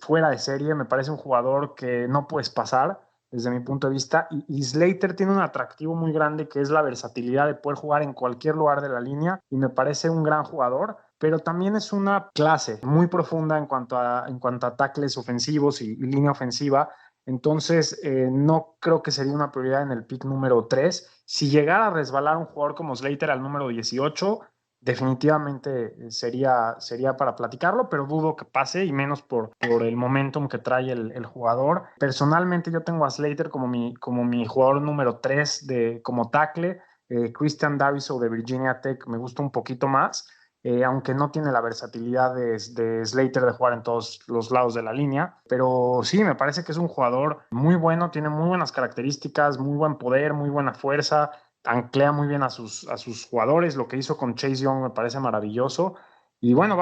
F: fuera de serie, me parece un jugador que no puedes pasar desde mi punto de vista, y Slater tiene un atractivo muy grande que es la versatilidad de poder jugar en cualquier lugar de la línea, y me parece un gran jugador, pero también es una clase muy profunda en cuanto a tackles ofensivos y línea ofensiva. Entonces, no creo que sería una prioridad en el pick número 3. Si llegara a resbalar un jugador como Slater al número 18, definitivamente sería para platicarlo, pero dudo que pase, y menos por el momentum que trae el jugador. Personalmente, yo tengo a Slater como mi jugador número 3 como tackle. Christian Darrisaw de Virginia Tech me gusta un poquito más. Aunque no tiene la versatilidad de Slater de jugar en todos los lados de la línea, pero sí, me parece que es un jugador muy bueno, tiene muy buenas características, muy buen poder, muy buena fuerza, anclea muy bien a sus jugadores. Lo que hizo con Chase Young me parece maravilloso. Y bueno,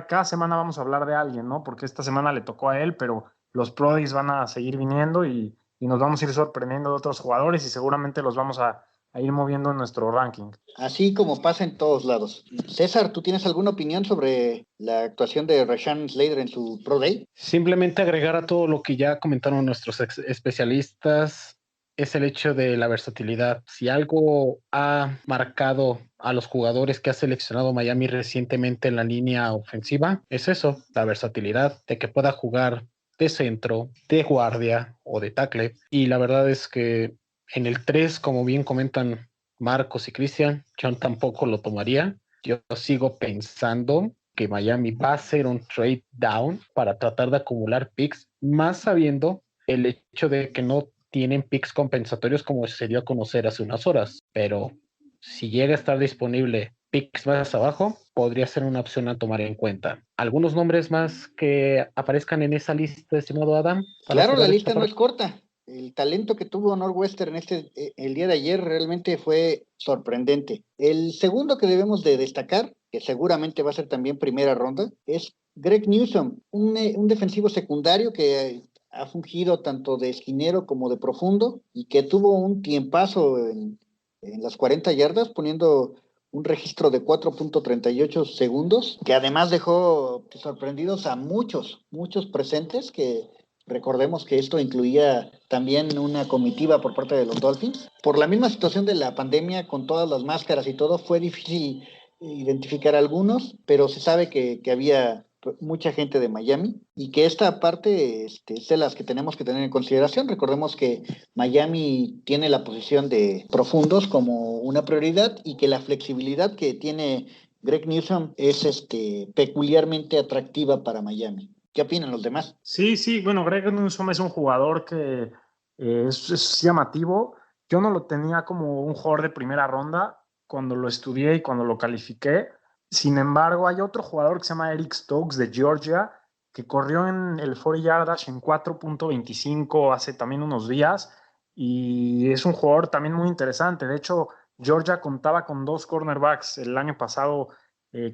F: cada semana vamos a hablar de alguien, ¿no? Porque esta semana le tocó a él, pero los prodis van a seguir viniendo y nos vamos a ir sorprendiendo de otros jugadores, y seguramente los vamos a ir moviendo en nuestro ranking.
D: Así como pasa en todos lados. César, ¿tú tienes alguna opinión sobre la actuación de Rashawn Slater en su Pro Day?
C: Simplemente agregar a todo lo que ya comentaron nuestros especialistas, es el hecho de la versatilidad. Si algo ha marcado a los jugadores que ha seleccionado Miami recientemente en la línea ofensiva, es eso, la versatilidad, de que pueda jugar de centro, de guardia o de tackle. Y la verdad es que en el 3, como bien comentan Marcos y Cristian, yo tampoco lo tomaría. Yo sigo pensando que Miami va a hacer un trade down para tratar de acumular picks, más sabiendo el hecho de que no tienen picks compensatorios como se dio a conocer hace unas horas. Pero si llega a estar disponible picks más abajo, podría ser una opción a tomar en cuenta. ¿Algunos nombres más que aparezcan en esa lista, estimado Adam?
D: Claro, la lista no es corta. El talento que tuvo Northwestern el día de ayer realmente fue sorprendente. El segundo que debemos de destacar, que seguramente va a ser también primera ronda, es Greg Newsome, un defensivo secundario que ha fungido tanto de esquinero como de profundo y que tuvo un tiempazo en las 40 yardas, poniendo un registro de 4.38 segundos, que además dejó sorprendidos a muchos presentes, que recordemos que esto incluía también una comitiva por parte de los Dolphins. Por la misma situación de la pandemia, con todas las máscaras y todo, fue difícil identificar a algunos, pero se sabe que había mucha gente de Miami y que esta parte es de las que tenemos que tener en consideración. Recordemos que Miami tiene la posición de profundos como una prioridad y que la flexibilidad que tiene Greg Newsome es peculiarmente atractiva para Miami. ¿Qué opinan los demás?
F: Sí, bueno, Greg Newsome es un jugador que es llamativo. Yo no lo tenía como un jugador de primera ronda cuando lo estudié y cuando lo califiqué. Sin embargo, hay otro jugador que se llama Eric Stokes de Georgia, que corrió en el 40 yard dash en 4.25 hace también unos días, y es un jugador también muy interesante. De hecho, Georgia contaba con 2 cornerbacks el año pasado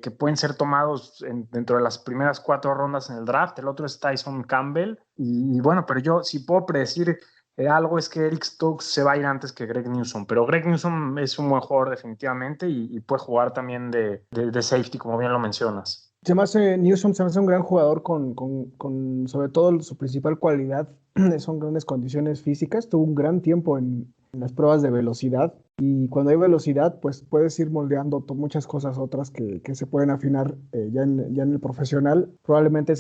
F: que pueden ser tomados dentro de las primeras 4 rondas en el draft. El otro es Tyson Campbell. Y bueno, pero yo si puedo predecir algo, es que Eric Stokes se va a ir antes que Greg Newsome. Pero Greg Newsome es un buen jugador definitivamente y puede jugar también de safety, como bien lo mencionas.
E: Newsome se me hace un gran jugador con sobre todo su principal cualidad son grandes condiciones físicas. Tuvo un gran tiempo en las pruebas de velocidad, y cuando hay velocidad pues puedes ir moldeando muchas cosas otras que se pueden afinar ya en el profesional. Probablemente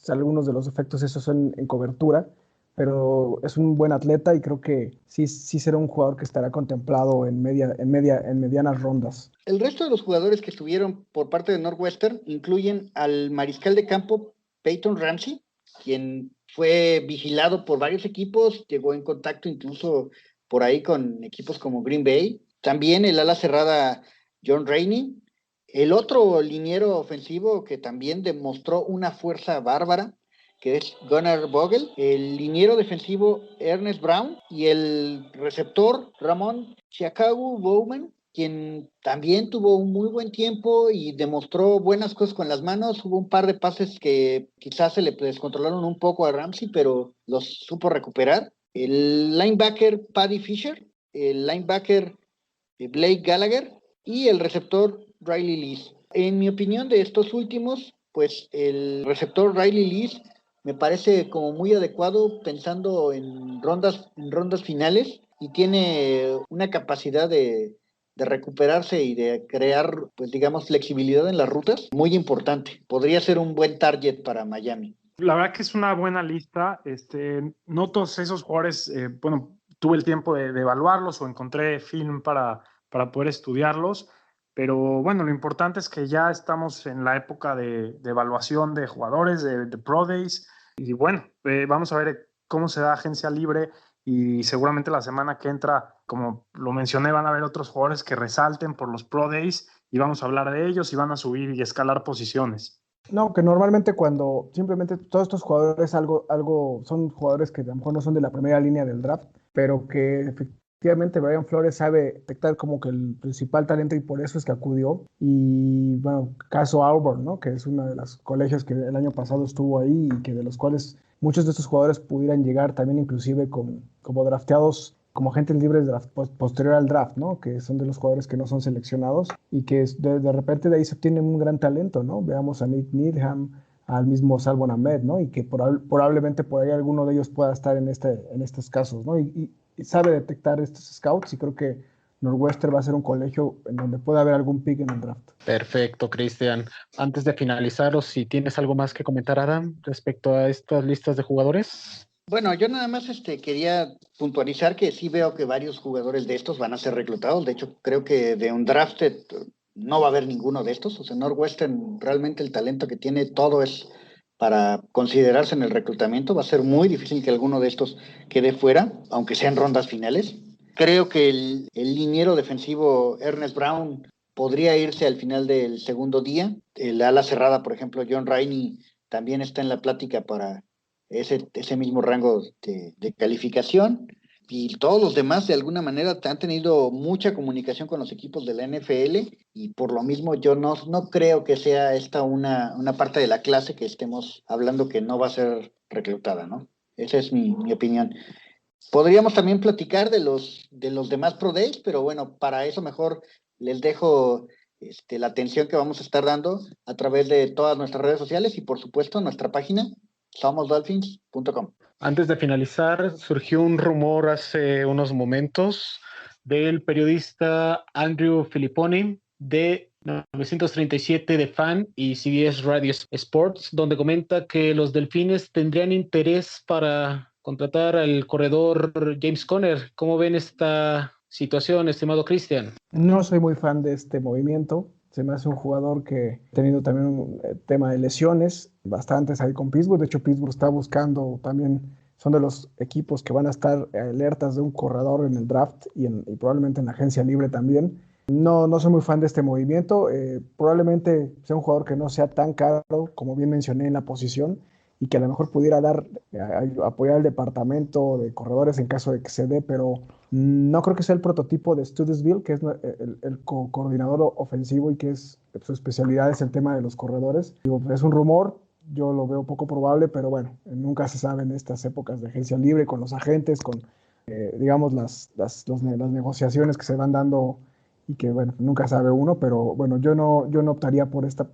E: algunos de los efectos esos son en cobertura, pero es un buen atleta y creo que sí será un jugador que estará contemplado en medianas rondas.
D: El resto de los jugadores que estuvieron por parte de Northwestern incluyen al mariscal de campo Peyton Ramsey, quien fue vigilado por varios equipos, llegó en contacto incluso por ahí con equipos como Green Bay. También el ala cerrada John Rainey, el otro liniero ofensivo que también demostró una fuerza bárbara, que es Gunnar Vogel, el liniero defensivo Ernest Brown y el receptor Ramón Chicago Bowman, quien también tuvo un muy buen tiempo y demostró buenas cosas con las manos. Hubo un par de pases que quizás se le descontrolaron un poco a Ramsey, pero los supo recuperar. El linebacker Paddy Fisher, el linebacker Blake Gallagher y el receptor Riley Lees. En mi opinión, de estos últimos, pues el receptor Riley Lees me parece como muy adecuado pensando en rondas finales, y tiene una capacidad de recuperarse y de crear, pues digamos, flexibilidad en las rutas muy importante. Podría ser un buen target para Miami.
F: La verdad que es una buena lista. No todos esos jugadores, tuve el tiempo de evaluarlos o encontré film para poder estudiarlos, pero bueno, lo importante es que ya estamos en la época de evaluación de jugadores, de Pro Days, y bueno, vamos a ver cómo se da agencia libre y seguramente la semana que entra, como lo mencioné, van a haber otros jugadores que resalten por los Pro Days y vamos a hablar de ellos y van a subir y escalar posiciones.
E: No, que normalmente cuando simplemente todos estos jugadores son jugadores que a lo mejor no son de la primera línea del draft, pero que efectivamente Brian Flores sabe detectar como que el principal talento y por eso es que acudió. Y bueno, caso Auburn, ¿no? Que es uno de los colegios que el año pasado estuvo ahí y que de los cuales muchos de estos jugadores pudieran llegar también inclusive como drafteados como agentes libres posterior al draft, ¿no? Que son de los jugadores que no son seleccionados y que de repente de ahí se obtiene un gran talento, ¿no? Veamos a Nick Needham, al mismo Salvon Ahmed, ¿no? Y que probablemente por ahí alguno de ellos pueda estar en estos casos, ¿no? Y sabe detectar estos scouts y creo que Northwestern va a ser un colegio en donde pueda haber algún pick en el draft.
C: Perfecto, Cristian. Antes de finalizar, o si tienes algo más que comentar, Adam, respecto a estas listas de jugadores.
D: Bueno, yo nada más quería puntualizar que sí veo que varios jugadores de estos van a ser reclutados. De hecho, creo que de Undrafted no va a haber ninguno de estos. O sea, Northwestern realmente el talento que tiene todo es para considerarse en el reclutamiento. Va a ser muy difícil que alguno de estos quede fuera, aunque sean rondas finales. Creo que el liniero defensivo Ernest Brown podría irse al final del segundo día. El ala cerrada, por ejemplo, John Rainey, también está en la plática para ese mismo rango de calificación, y todos los demás de alguna manera han tenido mucha comunicación con los equipos de la NFL y por lo mismo yo no creo que sea esta una parte de la clase que estemos hablando que no va a ser reclutada, ¿no? Esa es mi opinión. Podríamos también platicar de los demás Pro Days, pero bueno, para eso mejor les dejo la atención que vamos a estar dando a través de todas nuestras redes sociales y por supuesto nuestra página somosdolphins.com.
C: Antes de finalizar, surgió un rumor hace unos momentos del periodista Andrew Filipponi de 937 de Fan y CBS Radio Sports, donde comenta que los Delfines tendrían interés para contratar al corredor James Conner. ¿Cómo ven esta situación, estimado Cristian?
E: No soy muy fan de este movimiento. Se me hace un jugador que ha tenido también un tema de lesiones, bastantes ahí con Pittsburgh. De hecho, Pittsburgh está buscando también, son de los equipos que van a estar alertas de un corredor en el draft y probablemente en la agencia libre también. No soy muy fan de este movimiento. Probablemente sea un jugador que no sea tan caro, como bien mencioné, en la posición y que a lo mejor pudiera apoyar al departamento de corredores en caso de que se dé, pero no creo que sea el prototipo de Studesville, que es el coordinador ofensivo y que su especialidad es el tema de los corredores. Digo, es un rumor, yo lo veo poco probable, pero bueno, nunca se sabe en estas épocas de agencia libre, con los agentes, con digamos las negociaciones que se van dando y que bueno, nunca sabe uno, pero bueno, yo no optaría por esta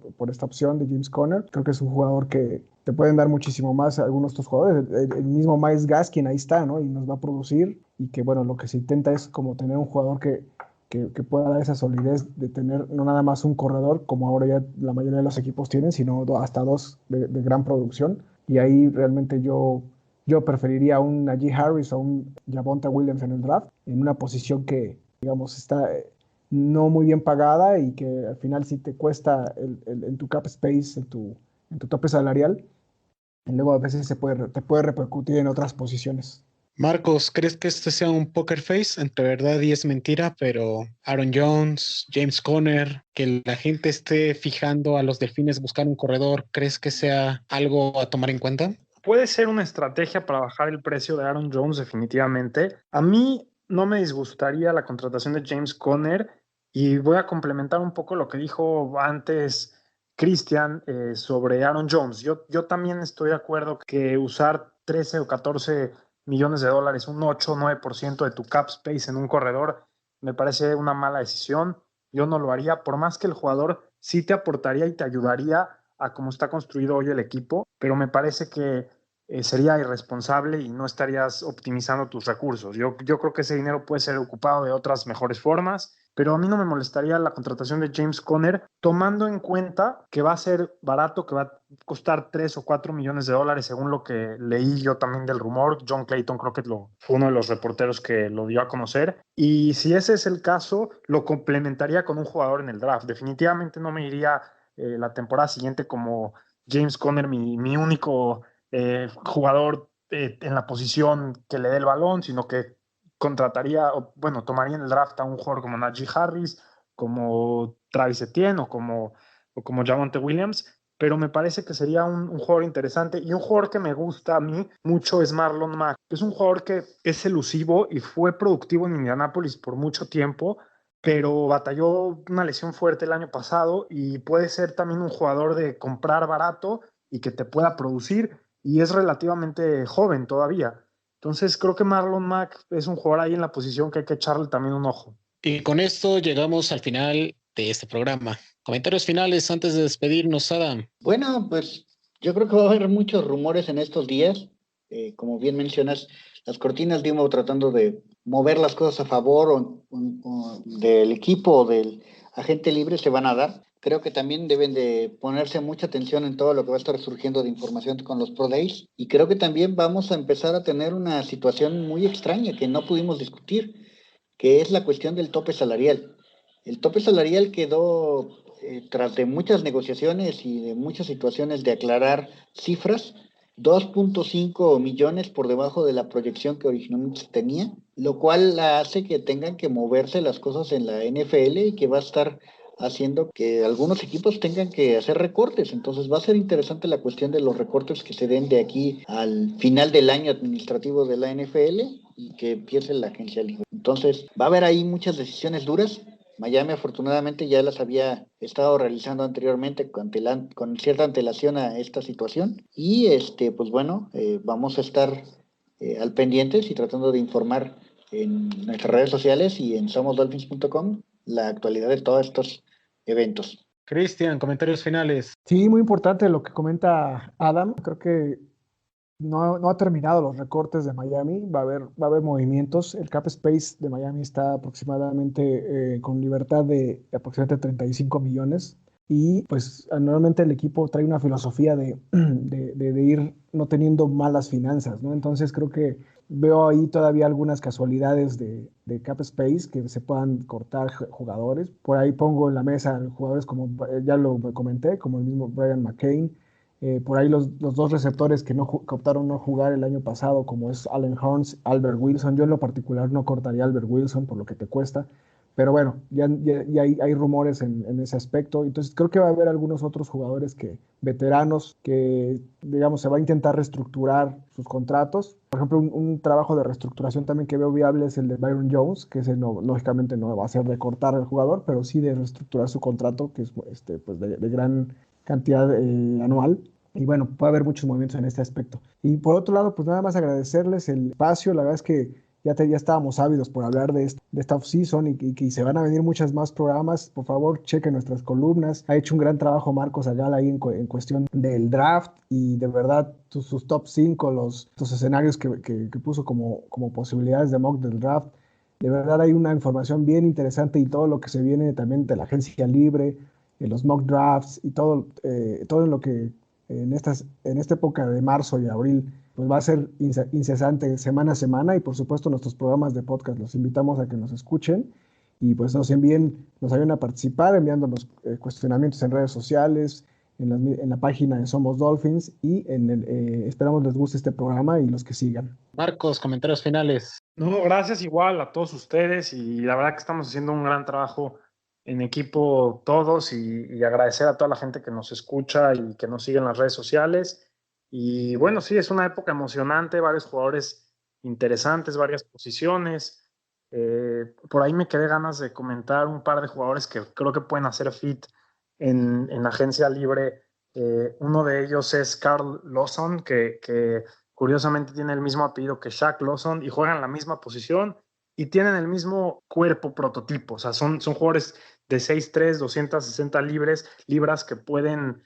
E: opción de James Conner. Creo que es un jugador que te pueden dar muchísimo más a algunos de estos jugadores. El mismo Myles Gaskin ahí está, ¿no? Y nos va a producir y que bueno, lo que se intenta es como tener un jugador que pueda dar esa solidez de tener no nada más un corredor, como ahora ya la mayoría de los equipos tienen, sino hasta dos de gran producción. Y ahí realmente yo preferiría a un Najee Harris o un Javonte Williams en el draft, en una posición que, digamos, está no muy bien pagada y que al final sí te cuesta en tu cap space, en tu tope salarial, y luego a veces te puede repercutir en otras posiciones.
C: Marcos, ¿crees que este sea un poker face entre verdad y es mentira? Pero Aaron Jones, James Conner, que la gente esté fijando a los Delfines buscar un corredor, ¿crees que sea algo a tomar en cuenta?
F: Puede ser una estrategia para bajar el precio de Aaron Jones, definitivamente. A mí no me disgustaría la contratación de James Conner y voy a complementar un poco lo que dijo antes Cristian sobre Aaron Jones. Yo también estoy de acuerdo que usar 13 o 14 millones de dólares, un 8 o 9% de tu cap space en un corredor, me parece una mala decisión. Yo no lo haría, por más que el jugador sí te aportaría y te ayudaría a cómo está construido hoy el equipo, pero me parece que sería irresponsable y no estarías optimizando tus recursos. Yo creo que ese dinero puede ser ocupado de otras mejores formas pero a mí no me molestaría la contratación de James Conner, tomando en cuenta que va a ser barato, que va a costar 3 o 4 millones de dólares, según lo que leí yo también del rumor. John Clayton creo que fue uno de los reporteros que lo dio a conocer. Y si ese es el caso, lo complementaría con un jugador en el draft. Definitivamente no me iría la temporada siguiente como James Conner, mi único jugador en la posición que le dé el balón, sino que contrataría, o bueno, tomaría en el draft a un jugador como Najee Harris, como Travis Etienne o como Javonte Williams, pero me parece que sería un jugador interesante, y un jugador que me gusta a mí mucho es Marlon Mack. Es un jugador que es elusivo y fue productivo en Indianapolis por mucho tiempo, pero batalló una lesión fuerte el año pasado y puede ser también un jugador de comprar barato y que te pueda producir, y es relativamente joven todavía. Entonces creo que Marlon Mack es un jugador ahí en la posición que hay que echarle también un ojo.
C: Y con esto llegamos al final de este programa. Comentarios finales antes de despedirnos, Adam.
D: Bueno, pues yo creo que va a haber muchos rumores en estos días. Como bien mencionas, las cortinas de humo tratando de mover las cosas a favor o del equipo o del agente libre se van a dar. Creo que también deben de ponerse mucha atención en todo lo que va a estar surgiendo de información con los Pro Days. Y creo que también vamos a empezar a tener una situación muy extraña que no pudimos discutir, que es la cuestión del tope salarial. El tope salarial quedó, tras de muchas negociaciones y de muchas situaciones de aclarar cifras, 2.5 millones por debajo de la proyección que originalmente se tenía, lo cual hace que tengan que moverse las cosas en la NFL y que va a estar haciendo que algunos equipos tengan que hacer recortes. Entonces va a ser interesante la cuestión de los recortes que se den de aquí al final del año administrativo de la NFL y que empiece la agencia libre. Entonces va a haber ahí muchas decisiones duras. Miami afortunadamente ya las había estado realizando anteriormente con cierta antelación a esta situación, y pues bueno, vamos a estar al pendientes y tratando de informar en nuestras redes sociales y en somosdolphins.com la actualidad de todos estos eventos.
C: Cristian, comentarios finales.
E: Sí, muy importante lo que comenta Adam. Creo que no ha terminado los recortes de Miami, va a haber movimientos. El cap space de Miami está aproximadamente con libertad de aproximadamente 35 millones. Y pues normalmente el equipo trae una filosofía de ir no teniendo malas finanzas, ¿no? Entonces creo que veo ahí todavía algunas casualidades de cap space que se puedan cortar jugadores. Por ahí pongo en la mesa jugadores como, ya lo comenté, como el mismo Brian McCain. Por ahí los dos receptores que optaron no jugar el año pasado, como es Allen Hurns, Albert Wilson. Yo en lo particular no cortaría a Albert Wilson por lo que te cuesta, pero bueno, ya hay rumores en ese aspecto. Entonces creo que va a haber algunos otros jugadores veteranos que, digamos, se va a intentar reestructurar sus contratos. Por ejemplo, un trabajo de reestructuración también que veo viable es el de Byron Jones, que ese no, lógicamente no va a ser de cortar al jugador, pero sí de reestructurar su contrato, que es pues de gran cantidad anual. Y bueno, puede haber muchos movimientos en este aspecto. Y por otro lado, pues nada más agradecerles el espacio. La verdad es que ya estábamos ávidos por hablar de esta off-season y que se van a venir muchos más programas. Por favor, chequen nuestras columnas. Ha hecho un gran trabajo Marcos Ayala ahí en cuestión del draft, y de verdad sus top 5, los escenarios que puso como posibilidades de mock del draft. De verdad hay una información bien interesante, y todo lo que se viene también de la agencia libre, los mock drafts y todo en lo que en esta época de marzo y abril pues va a ser incesante semana a semana. Y por supuesto nuestros programas de podcast los invitamos a que nos escuchen y pues nos ayuden a participar enviándonos cuestionamientos en redes sociales, en la página de Somos Dolphins, y esperamos les guste este programa y los que sigan.
C: Marcos, comentarios finales.
F: No, gracias igual a todos ustedes, y la verdad que estamos haciendo un gran trabajo en equipo todos, y agradecer a toda la gente que nos escucha y que nos sigue en las redes sociales. Y bueno, sí, es una época emocionante, varios jugadores interesantes, varias posiciones. Por ahí me quedé ganas de comentar un par de jugadores que creo que pueden hacer fit en la agencia libre. Uno de ellos es Carl Lawson, que curiosamente tiene el mismo apellido que Shaq Lawson y juegan la misma posición y tienen el mismo cuerpo prototipo. O sea, son jugadores de 6'3", 260 libras que pueden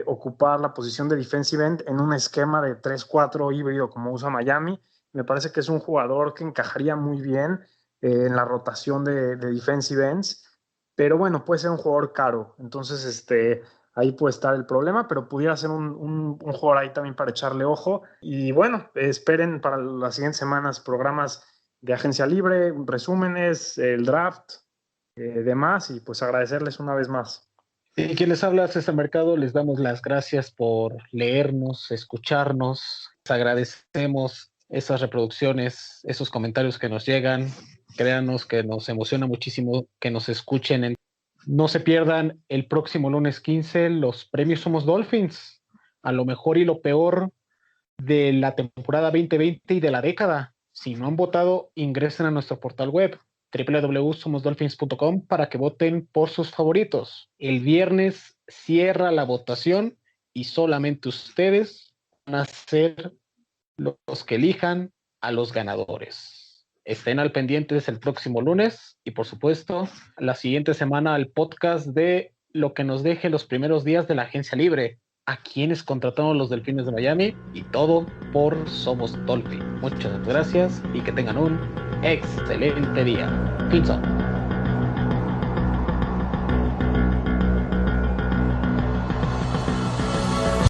F: ocupar la posición de defensive end en un esquema de 3-4 híbrido como usa Miami. Me parece que es un jugador que encajaría muy bien en la rotación de defensive ends, pero bueno, puede ser un jugador caro, entonces ahí puede estar el problema, pero pudiera ser un jugador ahí también para echarle ojo. Y bueno, esperen para las siguientes semanas programas de agencia libre, resúmenes, el draft, demás, y pues agradecerles una vez más.
C: Y quien les habla, César Mercado, les damos las gracias por leernos, escucharnos. Les agradecemos esas reproducciones, esos comentarios que nos llegan. Créanos que nos emociona muchísimo que nos escuchen. No se pierdan el próximo lunes 15 los premios Somos Dolphins, a lo mejor y lo peor de la temporada 2020 y de la década. Si no han votado, ingresen a nuestro portal web www.somosdolphins.com para que voten por sus favoritos. El viernes cierra la votación y solamente ustedes van a ser los que elijan a los ganadores. Estén al pendientes el próximo lunes y por supuesto la siguiente semana el podcast de lo que nos deje los primeros días de la agencia libre, a quienes contratamos los Delfines de Miami, y todo por Somos Dolphins. Muchas gracias y que tengan un excelente día. Fins up.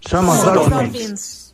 G: Somos Dolphins.